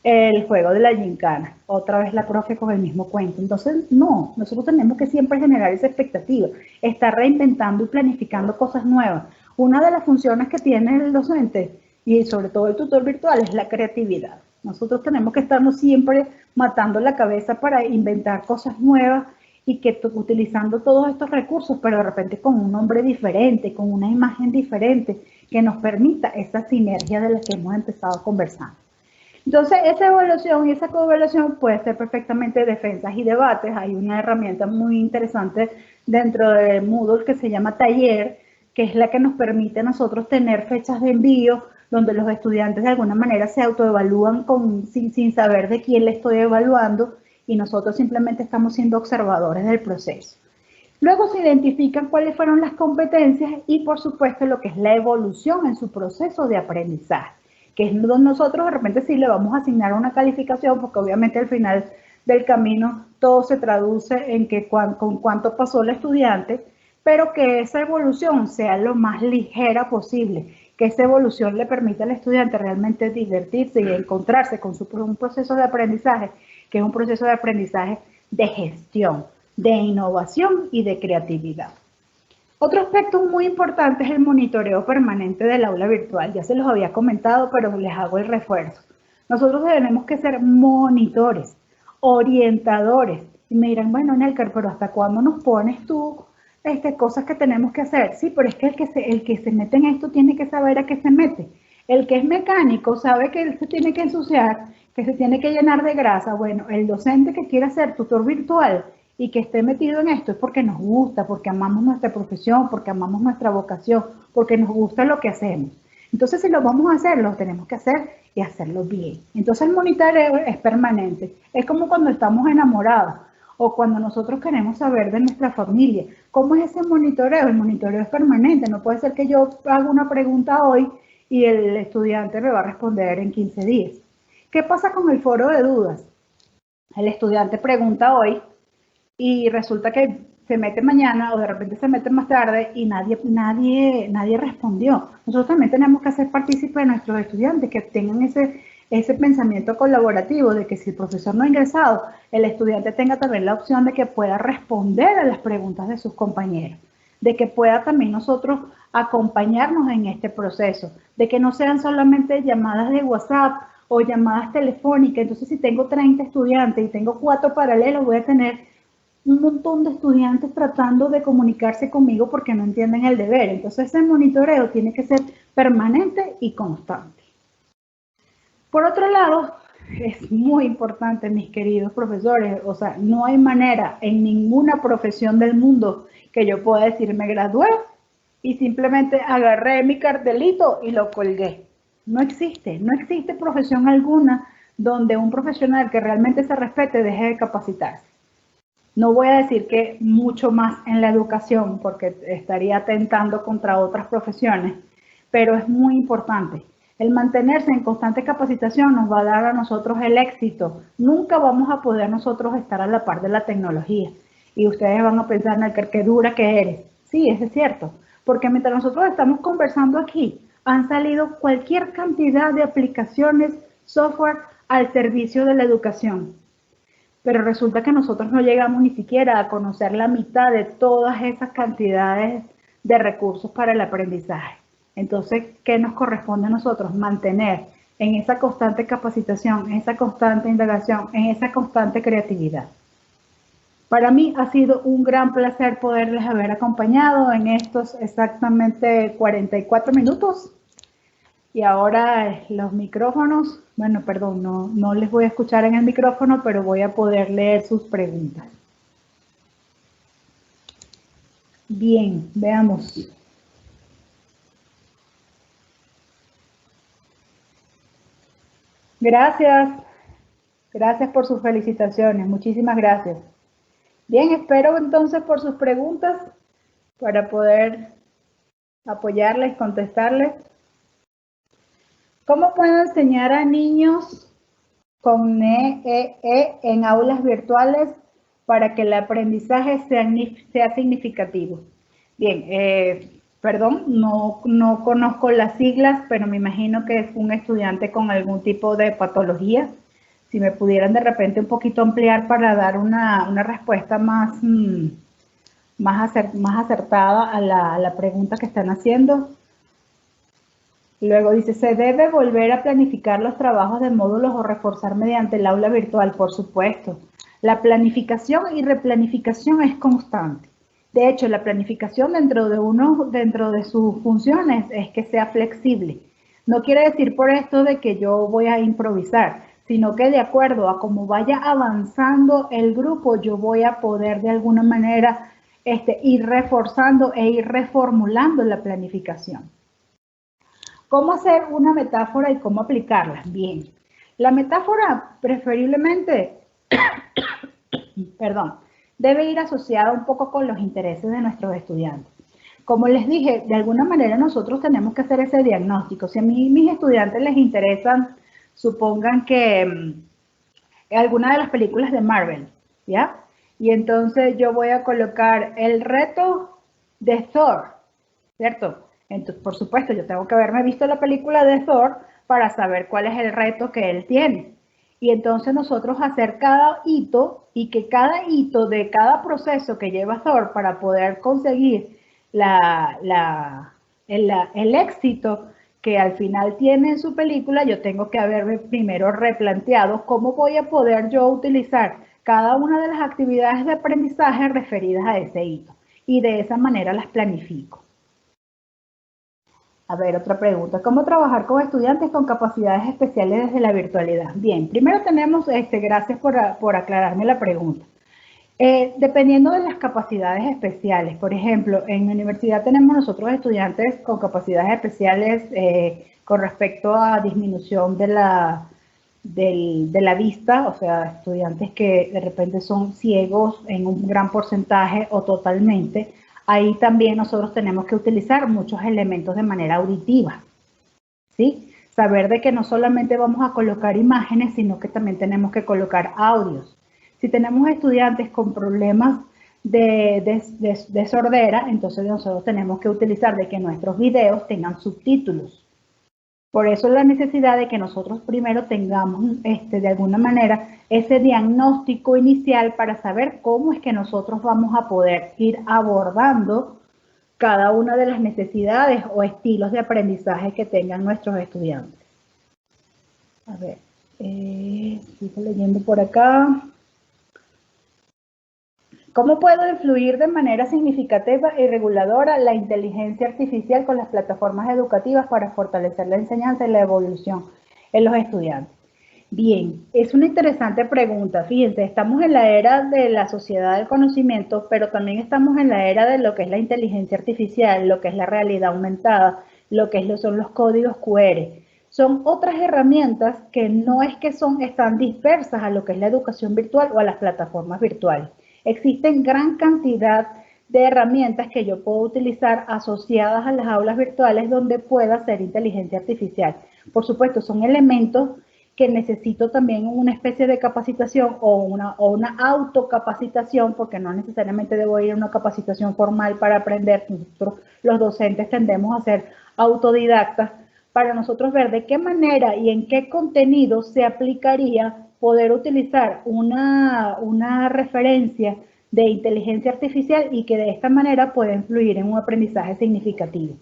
el juego de la gincana, otra vez la profe con el mismo cuento. Entonces, no, nosotros tenemos que siempre generar esa expectativa, estar reinventando y planificando cosas nuevas. Una de las funciones que tiene el docente y sobre todo el tutor virtual es la creatividad. Nosotros tenemos que estarnos siempre matando la cabeza para inventar cosas nuevas y que utilizando todos estos recursos, pero de repente con un nombre diferente, con una imagen diferente, que nos permita esa sinergia de la que hemos empezado conversando. Entonces, esa evaluación y esa coevaluación puede ser perfectamente defensas y debates. Hay una herramienta muy interesante dentro de Moodle que se llama Taller, que es la que nos permite a nosotros tener fechas de envío donde los estudiantes de alguna manera se autoevalúan sin saber de quién le estoy evaluando y nosotros simplemente estamos siendo observadores del proceso. Luego se identifican cuáles fueron las competencias y, por supuesto, lo que es la evolución en su proceso de aprendizaje, que es donde nosotros de repente sí le vamos a asignar una calificación, porque obviamente al final del camino todo se traduce en que con cuánto pasó el estudiante, pero que esa evolución sea lo más ligera posible, que esa evolución le permita al estudiante realmente divertirse y encontrarse con un proceso de aprendizaje, que es un proceso de aprendizaje de gestión, de innovación y de creatividad. Otro aspecto muy importante es el monitoreo permanente del aula virtual. Ya se los había comentado, pero les hago el refuerzo. Nosotros tenemos que ser monitores, orientadores. Y me dirán, bueno, Nelker, pero ¿hasta cuándo nos pones tú cosas que tenemos que hacer? Sí, pero es que el que se mete en esto tiene que saber a qué se mete. El que es mecánico sabe que él se tiene que ensuciar, que se tiene que llenar de grasa. Bueno, el docente que quiera ser tutor virtual y que esté metido en esto es porque nos gusta, porque amamos nuestra profesión, porque amamos nuestra vocación, porque nos gusta lo que hacemos. Entonces, si lo vamos a hacer, lo tenemos que hacer y hacerlo bien. Entonces, el monitoreo es permanente. Es como cuando estamos enamorados o cuando nosotros queremos saber de nuestra familia. ¿Cómo es ese monitoreo? El monitoreo es permanente. No puede ser que yo haga una pregunta hoy y el estudiante me va a responder en 15 días. ¿Qué pasa con el foro de dudas? El estudiante pregunta hoy y resulta que se mete mañana o de repente se mete más tarde y nadie respondió. Nosotros también tenemos que hacer partícipe de nuestros estudiantes que tengan ese pensamiento colaborativo de que si el profesor no ha ingresado, el estudiante tenga también la opción de que pueda responder a las preguntas de sus compañeros, de que pueda también nosotros acompañarnos en este proceso, de que no sean solamente llamadas de WhatsApp o llamadas telefónicas. Entonces, si tengo 30 estudiantes y tengo 4 paralelos, voy a tener un montón de estudiantes tratando de comunicarse conmigo porque no entienden el deber. Entonces ese monitoreo tiene que ser permanente y constante. Por otro lado, es muy importante, mis queridos profesores, o sea, no hay manera en ninguna profesión del mundo que yo pueda decir me gradué y simplemente agarré mi cartelito y lo colgué. No existe profesión alguna donde un profesional que realmente se respete deje de capacitarse. No voy a decir que mucho más en la educación, porque estaría atentando contra otras profesiones, pero es muy importante. El mantenerse en constante capacitación nos va a dar a nosotros el éxito. Nunca vamos a poder nosotros estar a la par de la tecnología. Y ustedes van a pensar, qué dura que eres. Sí, eso es cierto. Porque mientras nosotros estamos conversando aquí, han salido cualquier cantidad de aplicaciones, software al servicio de la educación. Pero resulta que nosotros no llegamos ni siquiera a conocer la mitad de todas esas cantidades de recursos para el aprendizaje. Entonces, ¿qué nos corresponde a nosotros? Mantener en esa constante capacitación, en esa constante indagación, en esa constante creatividad. Para mí ha sido un gran placer poderles haber acompañado en estos exactamente 44 minutos. Y ahora los micrófonos, bueno, perdón, no les voy a escuchar en el micrófono, pero voy a poder leer sus preguntas. Bien, veamos. Gracias, gracias por sus felicitaciones, muchísimas gracias. Bien, espero entonces por sus preguntas para poder apoyarles, contestarles. ¿Cómo puedo enseñar a niños con NEE en aulas virtuales para que el aprendizaje sea significativo? Bien, perdón, no conozco las siglas, pero me imagino que es un estudiante con algún tipo de patología. Si me pudieran de repente un poquito ampliar para dar una respuesta más acertada a la pregunta que están haciendo. Luego dice, ¿se debe volver a planificar los trabajos de módulos o reforzar mediante el aula virtual? Por supuesto. La planificación y replanificación es constante. De hecho, la planificación dentro de sus funciones es que sea flexible. No quiere decir por esto de que yo voy a improvisar, sino que de acuerdo a cómo vaya avanzando el grupo, yo voy a poder de alguna manera ir reforzando e ir reformulando la planificación. ¿Cómo hacer una metáfora y cómo aplicarla? Bien, la metáfora preferiblemente, perdón, debe ir asociada un poco con los intereses de nuestros estudiantes. Como les dije, de alguna manera nosotros tenemos que hacer ese diagnóstico. Si a mí mis estudiantes les interesan, supongan que alguna de las películas de Marvel, ¿ya? Y entonces yo voy a colocar el reto de Thor, ¿cierto? Entonces, por supuesto, yo tengo que haberme visto la película de Thor para saber cuál es el reto que él tiene. Y entonces nosotros hacer cada hito y que cada hito de cada proceso que lleva Thor para poder conseguir el éxito que al final tiene en su película, yo tengo que haberme primero replanteado cómo voy a poder yo utilizar cada una de las actividades de aprendizaje referidas a ese hito. Y de esa manera las planifico. A ver, otra pregunta. ¿Cómo trabajar con estudiantes con capacidades especiales desde la virtualidad? Bien, primero tenemos, gracias por aclararme la pregunta. Dependiendo de las capacidades especiales, por ejemplo, en la universidad tenemos nosotros estudiantes con capacidades especiales con respecto a disminución de la vista, o sea, estudiantes que de repente son ciegos en un gran porcentaje o totalmente. Ahí también nosotros tenemos que utilizar muchos elementos de manera auditiva, ¿sí? Saber de que no solamente vamos a colocar imágenes, sino que también tenemos que colocar audios. Si tenemos estudiantes con problemas de sordera, entonces nosotros tenemos que utilizar de que nuestros videos tengan subtítulos. Por eso la necesidad de que nosotros primero tengamos de alguna manera ese diagnóstico inicial para saber cómo es que nosotros vamos a poder ir abordando cada una de las necesidades o estilos de aprendizaje que tengan nuestros estudiantes. A ver, sigo leyendo por acá. ¿Cómo puedo influir de manera significativa y reguladora la inteligencia artificial con las plataformas educativas para fortalecer la enseñanza y la evolución en los estudiantes? Bien, es una interesante pregunta. Fíjense, estamos en la era de la sociedad del conocimiento, pero también estamos en la era de lo que es la inteligencia artificial, lo que es la realidad aumentada, lo que son los códigos QR. Son otras herramientas que no es que están dispersas a lo que es la educación virtual o a las plataformas virtuales. Existen gran cantidad de herramientas que yo puedo utilizar asociadas a las aulas virtuales donde pueda hacer inteligencia artificial. Por supuesto, son elementos que necesito también una especie de capacitación o una autocapacitación, porque no necesariamente debo ir a una capacitación formal para aprender. Nosotros, los docentes, tendemos a ser autodidactas para nosotros ver de qué manera y en qué contenido se aplicaría poder utilizar una referencia de inteligencia artificial y que de esta manera pueda influir en un aprendizaje significativo.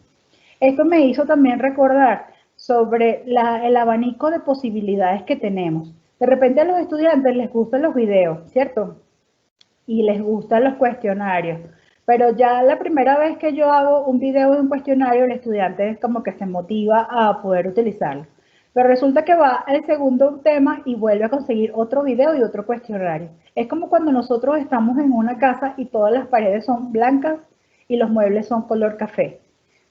Esto me hizo también recordar sobre el abanico de posibilidades que tenemos. De repente a los estudiantes les gustan los videos, ¿cierto? Y les gustan los cuestionarios. Pero ya la primera vez que yo hago un video de un cuestionario, el estudiante es como que se motiva a poder utilizarlo. Pero resulta que va al segundo tema y vuelve a conseguir otro video y otro cuestionario. Es como cuando nosotros estamos en una casa y todas las paredes son blancas y los muebles son color café.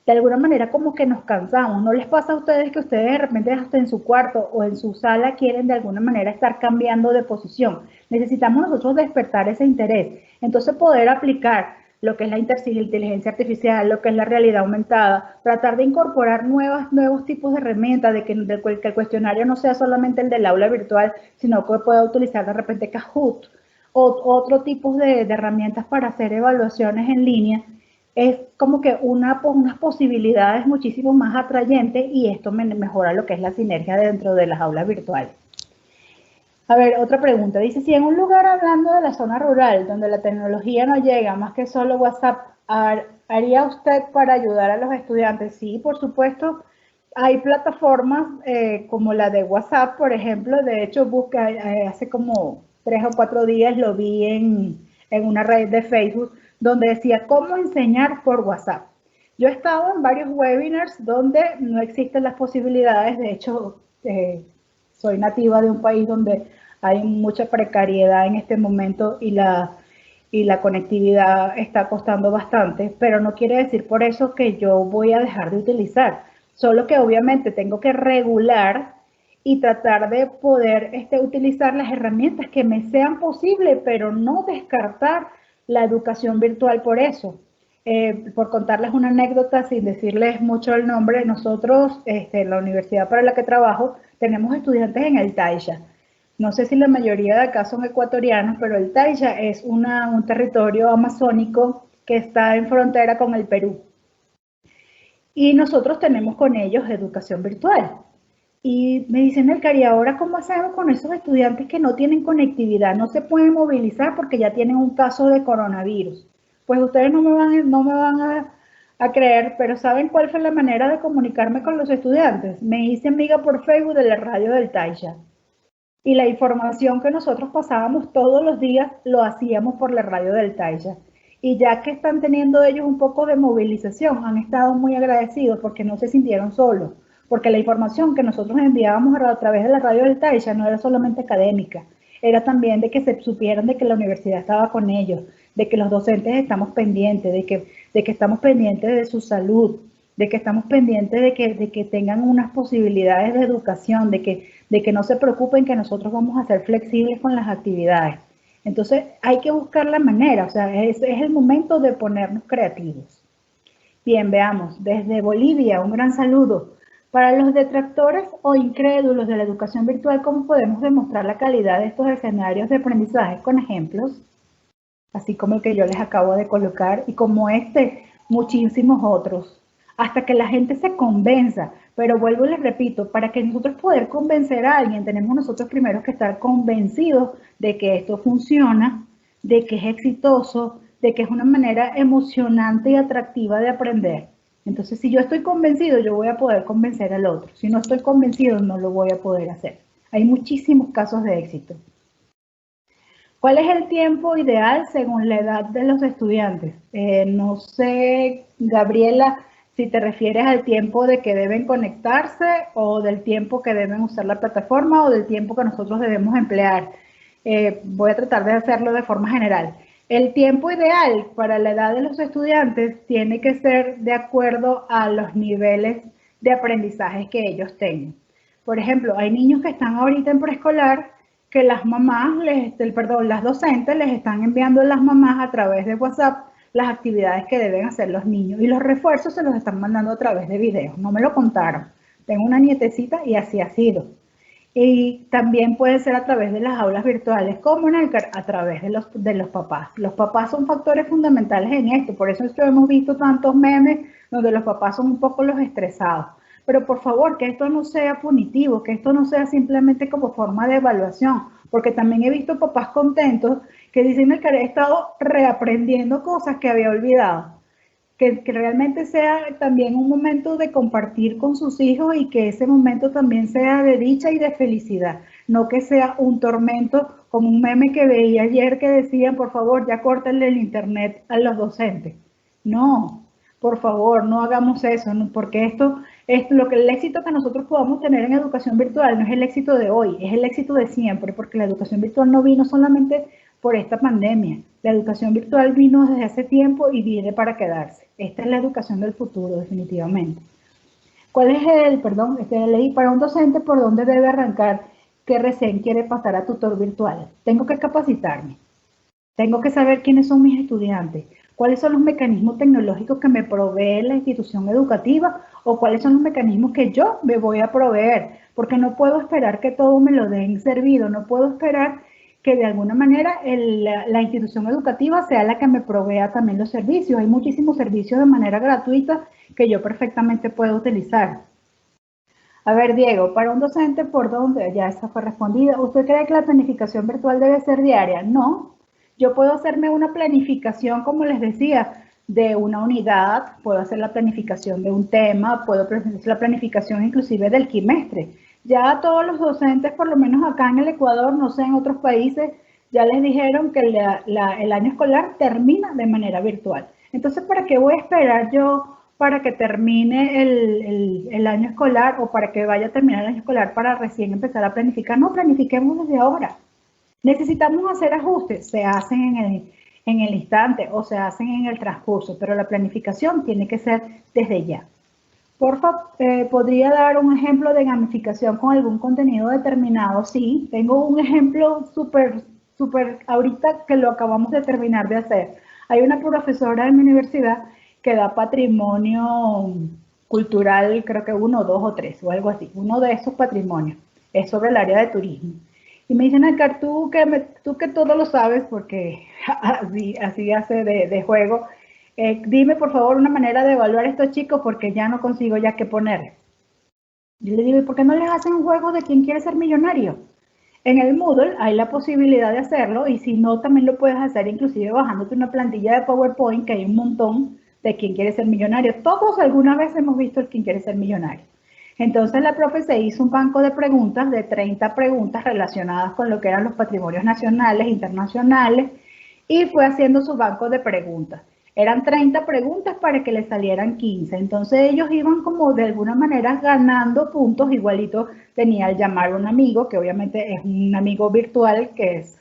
De alguna manera como que nos cansamos. ¿No les pasa a ustedes que ustedes de repente hasta en su cuarto o en su sala quieren de alguna manera estar cambiando de posición? Necesitamos nosotros despertar ese interés. Entonces poder aplicar lo que es la inteligencia artificial, lo que es la realidad aumentada, tratar de incorporar nuevos tipos de herramientas, que el cuestionario no sea solamente el del aula virtual, sino que pueda utilizar de repente Kahoot o otro tipo de herramientas para hacer evaluaciones en línea, es como que unas posibilidades muchísimo más atrayentes y esto mejora lo que es la sinergia dentro de las aulas virtuales. A ver, otra pregunta. Dice, si en un lugar hablando de la zona rural, donde la tecnología no llega más que solo WhatsApp, ¿haría usted para ayudar a los estudiantes? Sí, por supuesto. Hay plataformas como la de WhatsApp, por ejemplo. De hecho, hace como 3 o 4 días lo vi en una red de Facebook donde decía cómo enseñar por WhatsApp. Yo he estado en varios webinars donde no existen las posibilidades. De hecho, soy nativa de un país donde hay mucha precariedad en este momento y la conectividad está costando bastante, pero no quiere decir por eso que yo voy a dejar de utilizar, solo que obviamente tengo que regular y tratar de poder utilizar las herramientas que me sean posibles, pero no descartar la educación virtual por eso. Por contarles una anécdota, sin decirles mucho el nombre, nosotros, en la universidad para la que trabajo, tenemos estudiantes en el Taisha. No sé si la mayoría de acá son ecuatorianos, pero el Taisha es un territorio amazónico que está en frontera con el Perú. Y nosotros tenemos con ellos educación virtual. Y me dicen, Melcar, ¿y ahora cómo hacemos con esos estudiantes que no tienen conectividad? No se pueden movilizar porque ya tienen un caso de coronavirus. Pues ustedes no me van a creer, pero ¿saben cuál fue la manera de comunicarme con los estudiantes? Me hice amiga por Facebook de la radio del Taisha. Y la información que nosotros pasábamos todos los días lo hacíamos por la radio del Taisha. Y ya que están teniendo ellos un poco de movilización, han estado muy agradecidos porque no se sintieron solos. Porque la información que nosotros enviábamos a través de la radio del Taisha no era solamente académica, era también de que se supieran de que la universidad estaba con ellos, de que los docentes estamos pendientes, de que estamos pendientes de su salud, de que estamos pendientes de que tengan unas posibilidades de educación, de que no se preocupen, que nosotros vamos a ser flexibles con las actividades. Entonces hay que buscar la manera, o sea, es el momento de ponernos creativos. Bien, veamos, desde Bolivia, un gran saludo. Para los detractores o incrédulos de la educación virtual, ¿cómo podemos demostrar la calidad de estos escenarios de aprendizaje con ejemplos? Así como el que yo les acabo de colocar y como muchísimos otros, hasta que la gente se convenza. Pero vuelvo y les repito, para que nosotros poder convencer a alguien, tenemos nosotros primero que estar convencidos de que esto funciona, de que es exitoso, de que es una manera emocionante y atractiva de aprender. Entonces, si yo estoy convencido, yo voy a poder convencer al otro. Si no estoy convencido, no lo voy a poder hacer. Hay muchísimos casos de éxito. ¿Cuál es el tiempo ideal según la edad de los estudiantes? No sé, Gabriela, si te refieres al tiempo de que deben conectarse o del tiempo que deben usar la plataforma o del tiempo que nosotros debemos emplear. Voy a tratar de hacerlo de forma general. El tiempo ideal para la edad de los estudiantes tiene que ser de acuerdo a los niveles de aprendizaje que ellos tengan. Por ejemplo, hay niños que están ahorita en preescolar que las mamás, las docentes les están enviando a las mamás a través de WhatsApp las actividades que deben hacer los niños y los refuerzos se los están mandando a través de videos. No me lo contaron. Tengo una nietecita y así ha sido. Y también puede ser a través de las aulas virtuales, como en a través de los papás. Los papás son factores fundamentales en esto, por eso es que hemos visto tantos memes donde los papás son un poco los estresados. Pero por favor, que esto no sea punitivo, que esto no sea simplemente como forma de evaluación, porque también he visto papás contentos que dicen que he estado reaprendiendo cosas que había olvidado. Que realmente sea también un momento de compartir con sus hijos y que ese momento también sea de dicha y de felicidad, no que sea un tormento como un meme que veía ayer que decían, por favor, ya córtenle el internet a los docentes. No, por favor, no hagamos eso, ¿no? Porque esto es lo que el éxito que nosotros podamos tener en educación virtual no es el éxito de hoy, es el éxito de siempre, porque la educación virtual no vino solamente por esta pandemia. La educación virtual vino desde hace tiempo y viene para quedarse. Esta es la educación del futuro, definitivamente. ¿Cuál es leí para un docente por dónde debe arrancar que recién quiere pasar a tutor virtual? Tengo que capacitarme. Tengo que saber quiénes son mis estudiantes, cuáles son los mecanismos tecnológicos que me provee la institución educativa o cuáles son los mecanismos que yo me voy a proveer, porque no puedo esperar que todo me lo den servido, no puedo esperar que de alguna manera la institución educativa sea la que me provea también los servicios. Hay muchísimos servicios de manera gratuita que yo perfectamente puedo utilizar. A ver, Diego, para un docente, ¿por dónde? Ya esa fue respondida. ¿Usted cree que la planificación virtual debe ser diaria? No. Yo puedo hacerme una planificación, como les decía, de una unidad, puedo hacer la planificación de un tema, puedo hacer la planificación inclusive del quimestre. Ya todos los docentes, por lo menos acá en el Ecuador, no sé, en otros países, ya les dijeron que el año escolar termina de manera virtual. Entonces, ¿para qué voy a esperar yo para que termine el año escolar o para que vaya a terminar el año escolar para recién empezar a planificar? No, planifiquemos desde ahora. Necesitamos hacer ajustes, se hacen en el instante o se hacen en el transcurso, pero la planificación tiene que ser desde ya. Porfa, ¿podría dar un ejemplo de gamificación con algún contenido determinado? Sí, tengo un ejemplo súper ahorita que lo acabamos de terminar de hacer. Hay una profesora en mi universidad que da patrimonio cultural, creo que 1, 2 o 3 o algo así. Uno de esos patrimonios es sobre el área de turismo. Y me dicen, Edgar, tú que todo lo sabes, porque así hace de juego, dime por favor una manera de evaluar a estos chicos porque ya no consigo ya qué poner. Yo le digo, ¿y por qué no les hacen un juego de quién quiere ser millonario? En el Moodle hay la posibilidad de hacerlo y si no, también lo puedes hacer inclusive bajándote una plantilla de PowerPoint que hay un montón de quién quiere ser millonario. Todos alguna vez hemos visto el quién quiere ser millonario. Entonces la profe se hizo un banco de preguntas, de 30 preguntas relacionadas con lo que eran los patrimonios nacionales, internacionales, y fue haciendo su banco de preguntas. Eran 30 preguntas para que le salieran 15. Entonces ellos iban como de alguna manera ganando puntos. Igualito tenía el llamar a un amigo, que obviamente es un amigo virtual, que es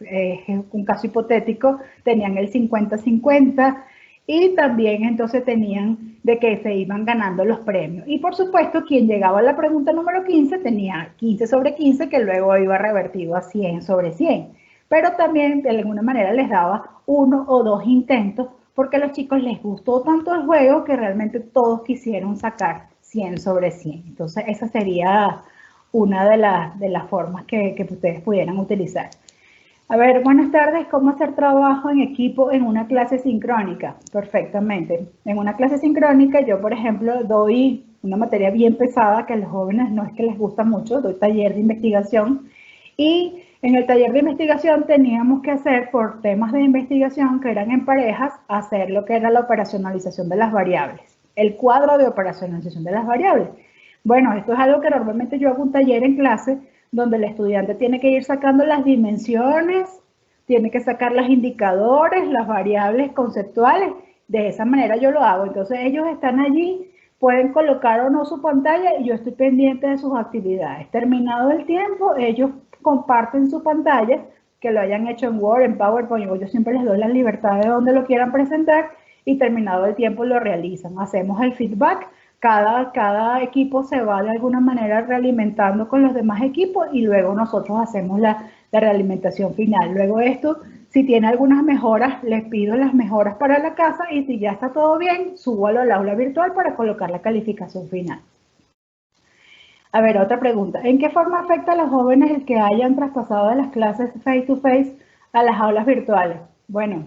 un caso hipotético. Tenían el 50-50 y también entonces tenían de que se iban ganando los premios. Y por supuesto, quien llegaba a la pregunta número 15 tenía 15 sobre 15, que luego iba revertido a 100 sobre 100. Pero también de alguna manera les daba 1 o 2 intentos porque a los chicos les gustó tanto el juego que realmente todos quisieron sacar 100 sobre 100. Entonces esa sería una de las formas que ustedes pudieran utilizar. A ver, buenas tardes, ¿cómo hacer trabajo en equipo en una clase sincrónica? Perfectamente. En una clase sincrónica yo, por ejemplo, doy una materia bien pesada que a los jóvenes no es que les gusta mucho, doy taller de investigación y en el taller de investigación teníamos que hacer por temas de investigación que eran en parejas, hacer lo que era la operacionalización de las variables, el cuadro de operacionalización de las variables. Bueno, esto es algo que normalmente yo hago un taller en clase donde el estudiante tiene que ir sacando las dimensiones tiene que sacar los indicadores, las variables conceptuales. De esa manera yo lo hago. Entonces ellos están allí, pueden colocar o no su pantalla y yo estoy pendiente de sus actividades. Terminado el tiempo, ellos comparten su pantalla, que lo hayan hecho en Word, en PowerPoint, yo siempre les doy la libertad de donde lo quieran presentar y terminado el tiempo lo realizan. Hacemos el feedback, cada equipo se va de alguna manera realimentando con los demás equipos y luego nosotros hacemos la realimentación final. Luego esto, si tiene algunas mejoras, les pido las mejoras para la casa y si ya está todo bien, subo al aula virtual para colocar la calificación final. A ver, otra pregunta. ¿En qué forma afecta a los jóvenes el que hayan traspasado de las clases face to face a las aulas virtuales? Bueno,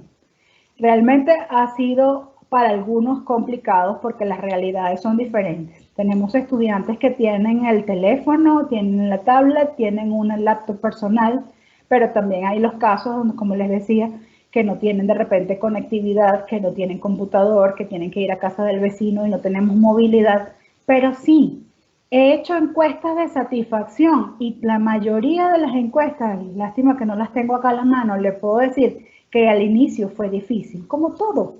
realmente ha sido para algunos complicados porque las realidades son diferentes. Tenemos estudiantes que tienen el teléfono, tienen la tablet, tienen una laptop personal, pero también hay los casos donde, como les decía, que no tienen de repente conectividad, que no tienen computador, que tienen que ir a casa del vecino y no tenemos movilidad. Pero sí, he hecho encuestas de satisfacción y la mayoría de las encuestas, lástima que no las tengo acá a la mano, le puedo decir que al inicio fue difícil, como todo.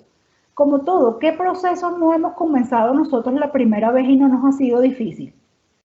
¿Qué proceso no hemos comenzado nosotros la primera vez y no nos ha sido difícil?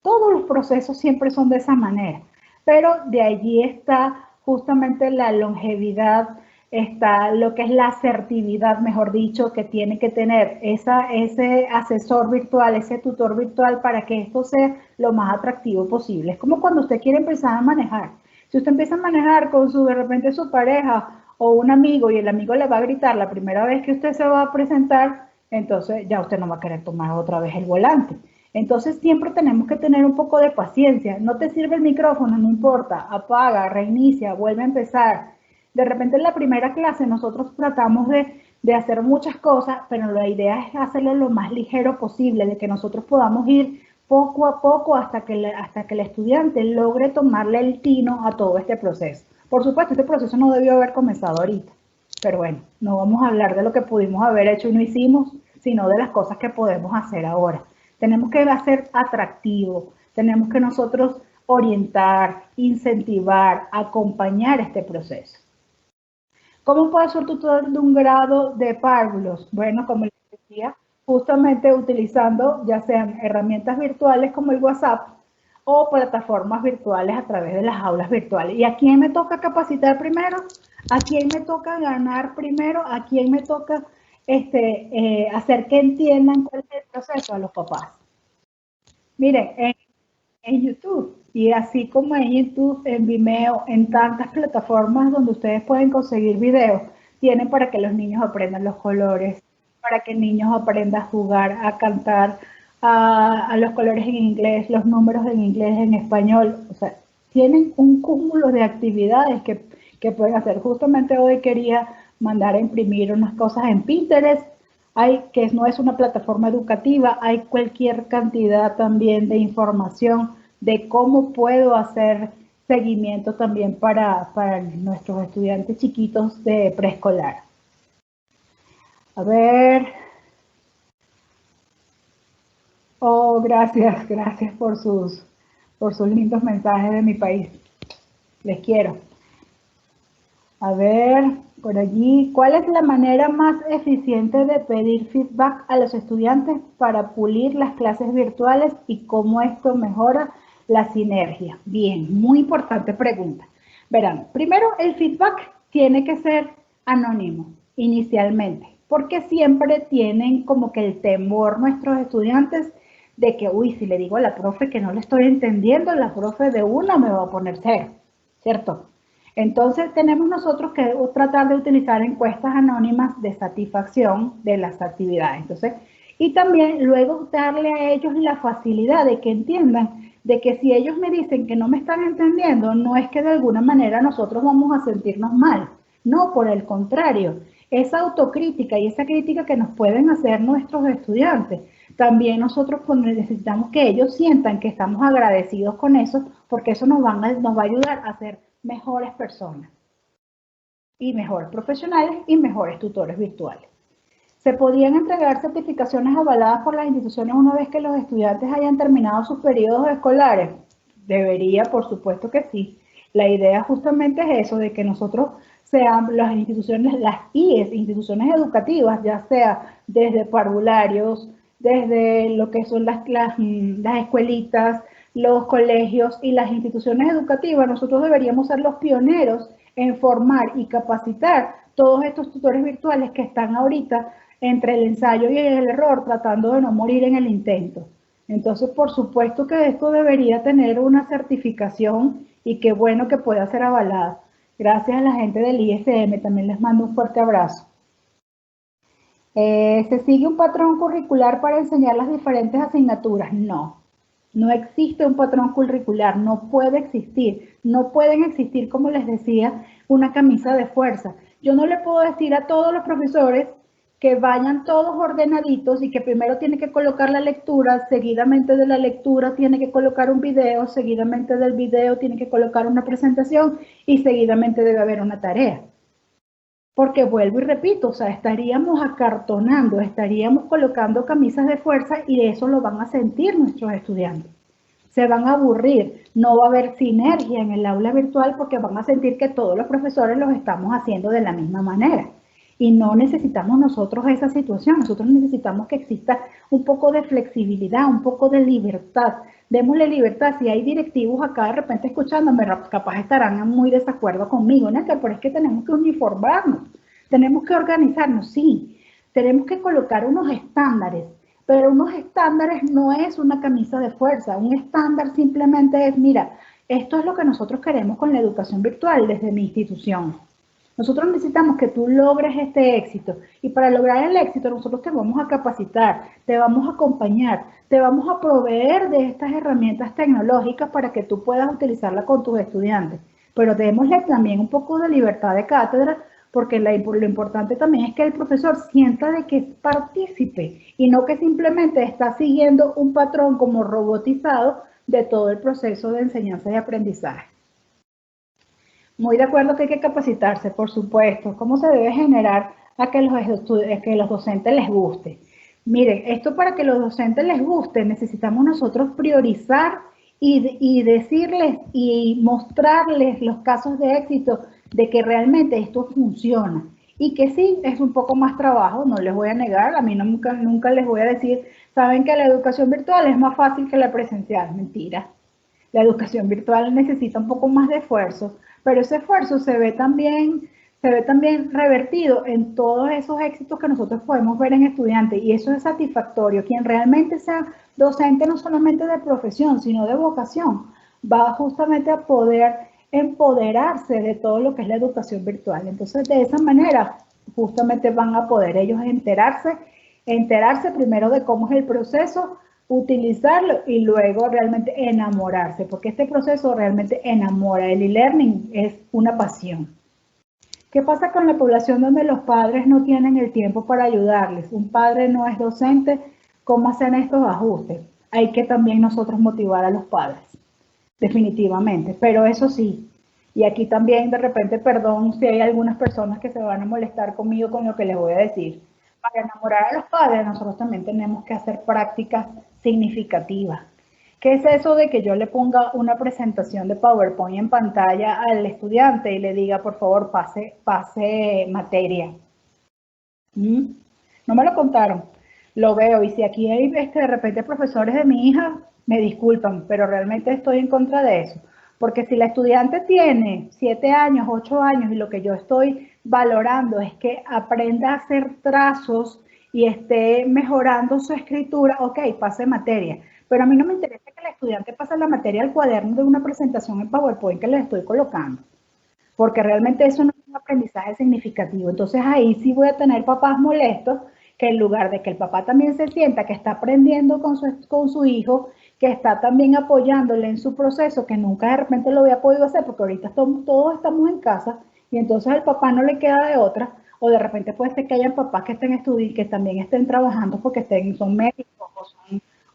Todos los procesos siempre son de esa manera, pero de allí está justamente la longevidad, está lo que es la asertividad, mejor dicho, que tiene que tener ese asesor virtual, ese tutor virtual para que esto sea lo más atractivo posible. Es como cuando usted quiere empezar a manejar. Si usted empieza a manejar con de repente su pareja o un amigo y el amigo le va a gritar la primera vez que usted se va a presentar, entonces ya usted no va a querer tomar otra vez el volante. Entonces siempre tenemos que tener un poco de paciencia. No te sirve el micrófono, no importa, apaga, reinicia, vuelve a empezar. De repente en la primera clase nosotros tratamos de hacer muchas cosas, pero la idea es hacerlo lo más ligero posible, de que nosotros podamos ir poco a poco hasta que el estudiante logre tomarle el tino a todo este proceso. Por supuesto, este proceso no debió haber comenzado ahorita, pero bueno, no vamos a hablar de lo que pudimos haber hecho y no hicimos, sino de las cosas que podemos hacer ahora. Tenemos que hacer atractivo, tenemos que nosotros orientar, incentivar, acompañar este proceso. ¿Cómo puede ser tutor de un grado de párvulos? Bueno, como les decía, justamente utilizando ya sean herramientas virtuales como el WhatsApp o plataformas virtuales a través de las aulas virtuales. ¿Y a quién me toca capacitar primero? ¿A quién me toca ganar primero? ¿A quién me toca hacer que entiendan cuál es el proceso? A los papás. Miren, en YouTube y así como en YouTube, en Vimeo, en tantas plataformas donde ustedes pueden conseguir videos, tienen para que los niños aprendan los colores, para que niños aprendan a jugar, a cantar, a los colores en inglés, los números en inglés, en español. O sea, tienen un cúmulo de actividades que pueden hacer. Justamente hoy quería mandar a imprimir unas cosas en Pinterest, que no es una plataforma educativa, hay cualquier cantidad también de información de cómo puedo hacer seguimiento también para nuestros estudiantes chiquitos de preescolar. A ver. Oh, gracias por sus lindos mensajes de mi país. Les quiero. A ver, por allí, ¿cuál es la manera más eficiente de pedir feedback a los estudiantes para pulir las clases virtuales y cómo esto mejora la sinergia? Bien, muy importante pregunta. Verán, primero el feedback tiene que ser anónimo inicialmente, porque siempre tienen como que el temor nuestros estudiantes de que, uy, si le digo a la profe que no le estoy entendiendo, la profe de una me va a poner cero, ¿cierto? Entonces tenemos nosotros que tratar de utilizar encuestas anónimas de satisfacción de las actividades. Entonces, y también luego darle a ellos la facilidad de que entiendan de que si ellos me dicen que no me están entendiendo, no es que de alguna manera nosotros vamos a sentirnos mal. No, por el contrario, esa autocrítica y esa crítica que nos pueden hacer nuestros estudiantes, también nosotros necesitamos que ellos sientan que estamos agradecidos con eso, porque eso nos va a ayudar a ser mejores personas y mejores profesionales y mejores tutores virtuales. ¿Se podrían entregar certificaciones avaladas por las instituciones una vez que los estudiantes hayan terminado sus periodos escolares? Debería, por supuesto que sí. La idea justamente es eso, de que nosotros sean las instituciones, las IES, instituciones educativas, ya sea desde parvularios, desde lo que son las escuelitas, los colegios y las instituciones educativas. Nosotros deberíamos ser los pioneros en formar y capacitar todos estos tutores virtuales que están ahorita entre el ensayo y el error, tratando de no morir en el intento. Entonces, por supuesto que esto debería tener una certificación y qué bueno que pueda ser avalada. Gracias a la gente del ISM, también les mando un fuerte abrazo. ¿Se sigue un patrón curricular para enseñar las diferentes asignaturas? No, no existe un patrón curricular, no puede existir. No pueden existir, como les decía, una camisa de fuerza. Yo no le puedo decir a todos los profesores que vayan todos ordenaditos y que primero tiene que colocar la lectura, seguidamente de la lectura tiene que colocar un video, seguidamente del video tiene que colocar una presentación y seguidamente debe haber una tarea. Porque vuelvo y repito, o sea, estaríamos acartonando, estaríamos colocando camisas de fuerza y eso lo van a sentir nuestros estudiantes. Se van a aburrir, no va a haber sinergia en el aula virtual porque van a sentir que todos los profesores los estamos haciendo de la misma manera. Y no necesitamos nosotros esa situación, nosotros necesitamos que exista un poco de flexibilidad, un poco de libertad. Démosle libertad, si hay directivos acá de repente escuchándome, capaz estarán muy desacuerdo conmigo, ¿no? Pero es que tenemos que uniformarnos, tenemos que organizarnos, sí, tenemos que colocar unos estándares, pero unos estándares no es una camisa de fuerza, un estándar simplemente es, mira, esto es lo que nosotros queremos con la educación virtual desde mi institución. Nosotros necesitamos que tú logres este éxito y para lograr el éxito nosotros te vamos a capacitar, te vamos a acompañar, te vamos a proveer de estas herramientas tecnológicas para que tú puedas utilizarlas con tus estudiantes. Pero démosle también un poco de libertad de cátedra porque lo importante también es que el profesor sienta de que es partícipe y no que simplemente está siguiendo un patrón como robotizado de todo el proceso de enseñanza y aprendizaje. Muy de acuerdo que hay que capacitarse, por supuesto. ¿Cómo se debe generar a que los docentes les guste? Miren, esto para que los docentes les guste, necesitamos nosotros priorizar y decirles y mostrarles los casos de éxito de que realmente esto funciona. Y que sí, es un poco más trabajo, no les voy a negar, a mí nunca les voy a decir, saben que la educación virtual es más fácil que la presencial, mentira. La educación virtual necesita un poco más de esfuerzo, pero ese esfuerzo se ve también revertido en todos esos éxitos que nosotros podemos ver en estudiantes y eso es satisfactorio. Quien realmente sea docente no solamente de profesión, sino de vocación, va justamente a poder empoderarse de todo lo que es la educación virtual. Entonces, de esa manera, justamente van a poder ellos enterarse primero de cómo es el proceso, utilizarlo y luego realmente enamorarse, porque este proceso realmente enamora. El e-learning es una pasión. ¿Qué pasa con la población donde los padres no tienen el tiempo para ayudarles? Un padre no es docente, ¿cómo hacen estos ajustes? Hay que también nosotros motivar a los padres, definitivamente, pero eso sí, y aquí también de repente, perdón si hay algunas personas que se van a molestar conmigo con lo que les voy a decir, para enamorar a los padres nosotros también tenemos que hacer prácticas significativas. ¿Qué es eso de que yo le ponga una presentación de PowerPoint en pantalla al estudiante y le diga, por favor, pase materia? No me lo contaron, lo veo, y si aquí hay de repente profesores de mi hija, me disculpan, pero realmente estoy en contra de eso. Porque si la estudiante tiene 7 años, 8 años y lo que yo estoy valorando es que aprenda a hacer trazos y esté mejorando su escritura, ok, pase materia. Pero a mí no me interesa que el estudiante pase la materia al cuaderno de una presentación en PowerPoint que le estoy colocando. Porque realmente eso no es un aprendizaje significativo. Entonces ahí sí voy a tener papás molestos que en lugar de que el papá también se sienta que está aprendiendo con su hijo, que está también apoyándole en su proceso, que nunca de repente lo había podido hacer porque ahorita todos estamos en casa y entonces al papá no le queda de otra, o de repente puede ser que hayan papás que estén estudiando, que también estén trabajando porque son médicos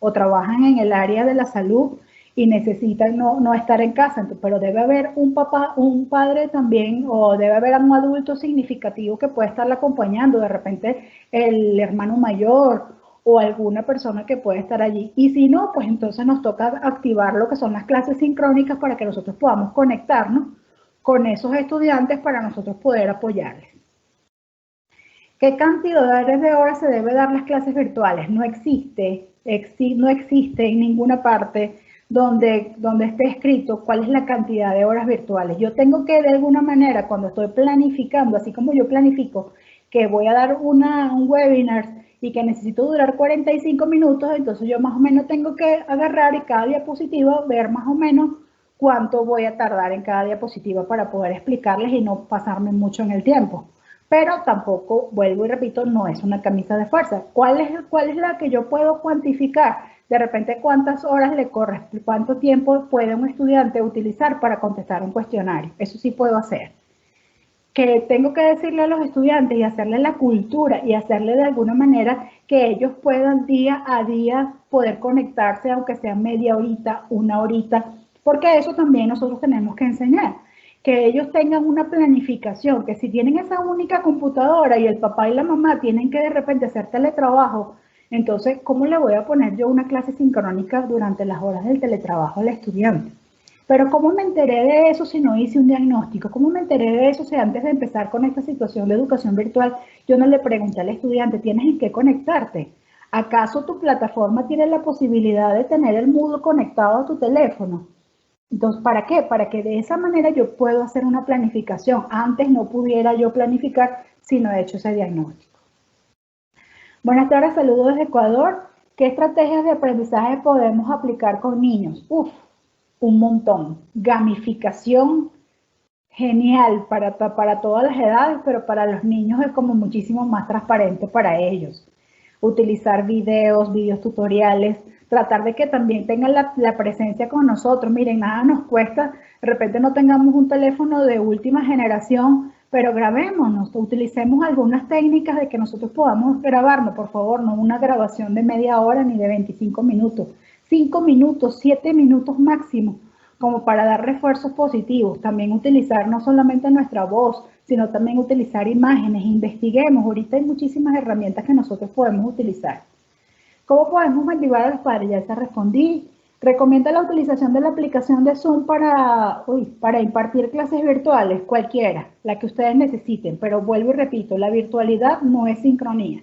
o trabajan en el área de la salud y necesitan no estar en casa, pero debe haber un papá, un padre también, o debe haber un adulto significativo que pueda estarla acompañando, de repente el hermano mayor o alguna persona que pueda estar allí. Y si no, pues entonces nos toca activar lo que son las clases sincrónicas para que nosotros podamos conectarnos con esos estudiantes para nosotros poder apoyarles. ¿Qué cantidad de horas se debe dar las clases virtuales? No existe en ninguna parte donde esté escrito cuál es la cantidad de horas virtuales. Yo tengo que, de alguna manera, cuando estoy planificando, así como yo planifico que voy a dar un webinar y que necesito durar 45 minutos, entonces yo más o menos tengo que agarrar y cada diapositiva ver más o menos cuánto voy a tardar en cada diapositiva para poder explicarles y no pasarme mucho en el tiempo. Pero tampoco, vuelvo y repito, no es una camisa de fuerza. ¿Cuál es la que yo puedo cuantificar? De repente, ¿cuántas horas le corresponde, cuánto tiempo puede un estudiante utilizar para contestar un cuestionario? Eso sí puedo hacer. Que tengo que decirle a los estudiantes y hacerle la cultura y hacerle de alguna manera que ellos puedan día a día poder conectarse, aunque sea media horita, una horita, porque eso también nosotros tenemos que enseñar. Que ellos tengan una planificación, que si tienen esa única computadora y el papá y la mamá tienen que de repente hacer teletrabajo, entonces, ¿cómo le voy a poner yo una clase sincrónica durante las horas del teletrabajo al estudiante? Pero ¿cómo me enteré de eso si no hice un diagnóstico? ¿Cómo me enteré de eso si antes de empezar con esta situación de educación virtual yo no le pregunté al estudiante, ¿tienes en qué conectarte? ¿Acaso tu plataforma tiene la posibilidad de tener el Moodle conectado a tu teléfono? Entonces, ¿para qué? Para que de esa manera yo pueda hacer una planificación. Antes no pudiera yo planificar si no he hecho ese diagnóstico. Buenas tardes, saludos desde Ecuador. ¿Qué estrategias de aprendizaje podemos aplicar con niños? Uf, un montón. Gamificación, genial para todas las edades, pero para los niños es como muchísimo más transparente para ellos. Utilizar videos tutoriales, tratar de que también tengan la presencia con nosotros. Miren, nada nos cuesta, de repente no tengamos un teléfono de última generación, pero grabémonos, utilicemos algunas técnicas de que nosotros podamos grabarnos, por favor, no una grabación de media hora ni de 25 minutos, 5 minutos, 7 minutos máximo, como para dar refuerzos positivos. También utilizar no solamente nuestra voz, sino también utilizar imágenes. Investiguemos, ahorita hay muchísimas herramientas que nosotros podemos utilizar. ¿Cómo podemos motivar a los padres? Ya se respondí. ¿Recomienda la utilización de la aplicación de Zoom para impartir clases virtuales? Cualquiera, la que ustedes necesiten, pero vuelvo y repito, la virtualidad no es sincronía.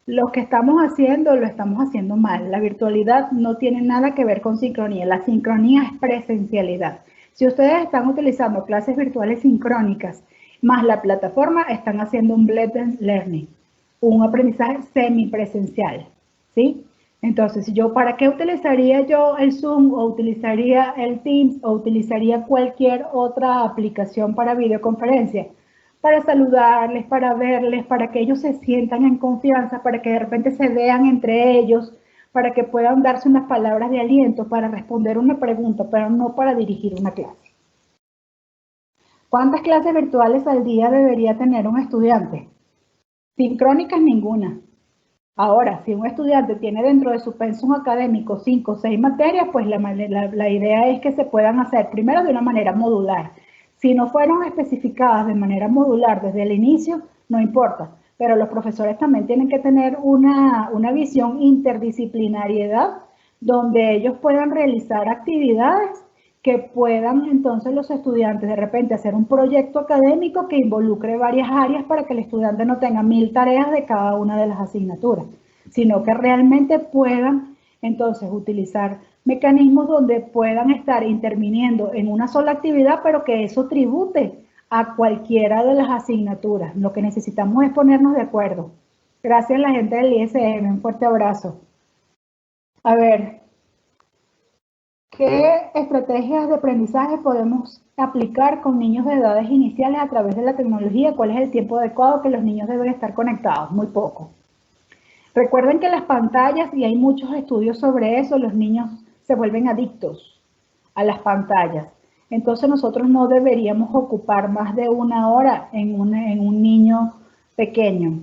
Lo que estamos haciendo, lo estamos haciendo mal. La virtualidad no tiene nada que ver con sincronía. La sincronía es presencialidad. Si ustedes están utilizando clases virtuales sincrónicas más la plataforma, están haciendo un blended learning, un aprendizaje semipresencial, ¿sí? Entonces, ¿para qué utilizaría yo el Zoom o utilizaría el Teams o utilizaría cualquier otra aplicación para videoconferencia? Para saludarles, para verles, para que ellos se sientan en confianza, para que de repente se vean entre ellos, para que puedan darse unas palabras de aliento, para responder una pregunta, pero no para dirigir una clase. ¿Cuántas clases virtuales al día debería tener un estudiante? Sincrónicas, ninguna. Ahora, si un estudiante tiene dentro de su pensum académico 5 o 6 materias, pues la idea es que se puedan hacer primero de una manera modular. Si no fueron especificadas de manera modular desde el inicio, no importa, pero los profesores también tienen que tener una visión interdisciplinariedad donde ellos puedan realizar actividades que puedan entonces los estudiantes de repente hacer un proyecto académico que involucre varias áreas para que el estudiante no tenga 1000 tareas de cada una de las asignaturas, sino que realmente puedan entonces utilizar mecanismos donde puedan estar interviniendo en una sola actividad, pero que eso tribute a cualquiera de las asignaturas. Lo que necesitamos es ponernos de acuerdo. Gracias a la gente del ISM, un fuerte abrazo. A ver, ¿qué estrategias de aprendizaje podemos aplicar con niños de edades iniciales a través de la tecnología? ¿Cuál es el tiempo adecuado que los niños deben estar conectados? Muy poco. Recuerden que las pantallas, y hay muchos estudios sobre eso, los niños se vuelven adictos a las pantallas. Entonces nosotros no deberíamos ocupar más de 1 hora en un niño pequeño.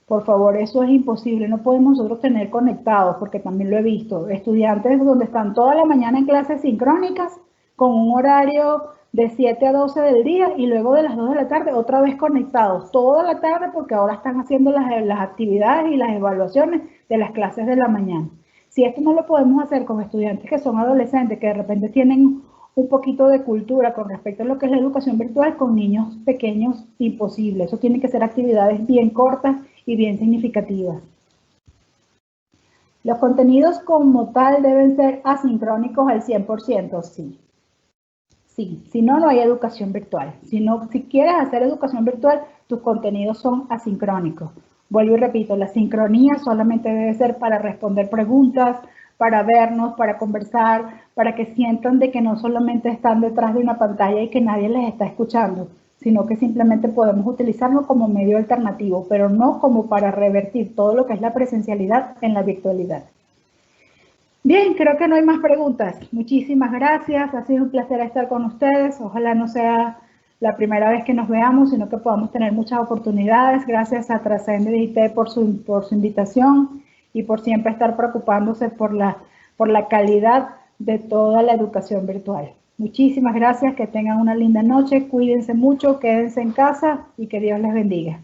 Por favor, eso es imposible. No podemos nosotros tener conectados, porque también lo he visto, estudiantes donde están toda la mañana en clases sincrónicas con un horario de 7 a 12 del día y luego de las 2 de la tarde otra vez conectados toda la tarde porque ahora están haciendo las actividades y las evaluaciones de las clases de la mañana. Si esto no lo podemos hacer con estudiantes que son adolescentes, que de repente tienen un poquito de cultura con respecto a lo que es la educación virtual con niños pequeños, imposible. Eso tiene que ser actividades bien cortas y bien significativas. Los contenidos como tal deben ser asincrónicos al 100%, sí. Sí, si no, no hay educación virtual. Si quieres hacer educación virtual, tus contenidos son asincrónicos. Vuelvo y repito, la sincronía solamente debe ser para responder preguntas, para vernos, para conversar, para que sientan de que no solamente están detrás de una pantalla y que nadie les está escuchando, sino que simplemente podemos utilizarlo como medio alternativo, pero no como para revertir todo lo que es la presencialidad en la virtualidad. Bien, creo que no hay más preguntas. Muchísimas gracias. Ha sido un placer estar con ustedes. Ojalá no sea la primera vez que nos veamos, sino que podamos tener muchas oportunidades. Gracias a Trascende IT por su invitación y por siempre estar preocupándose por la calidad de toda la educación virtual. Muchísimas gracias. Que tengan una linda noche. Cuídense mucho, quédense en casa y que Dios les bendiga.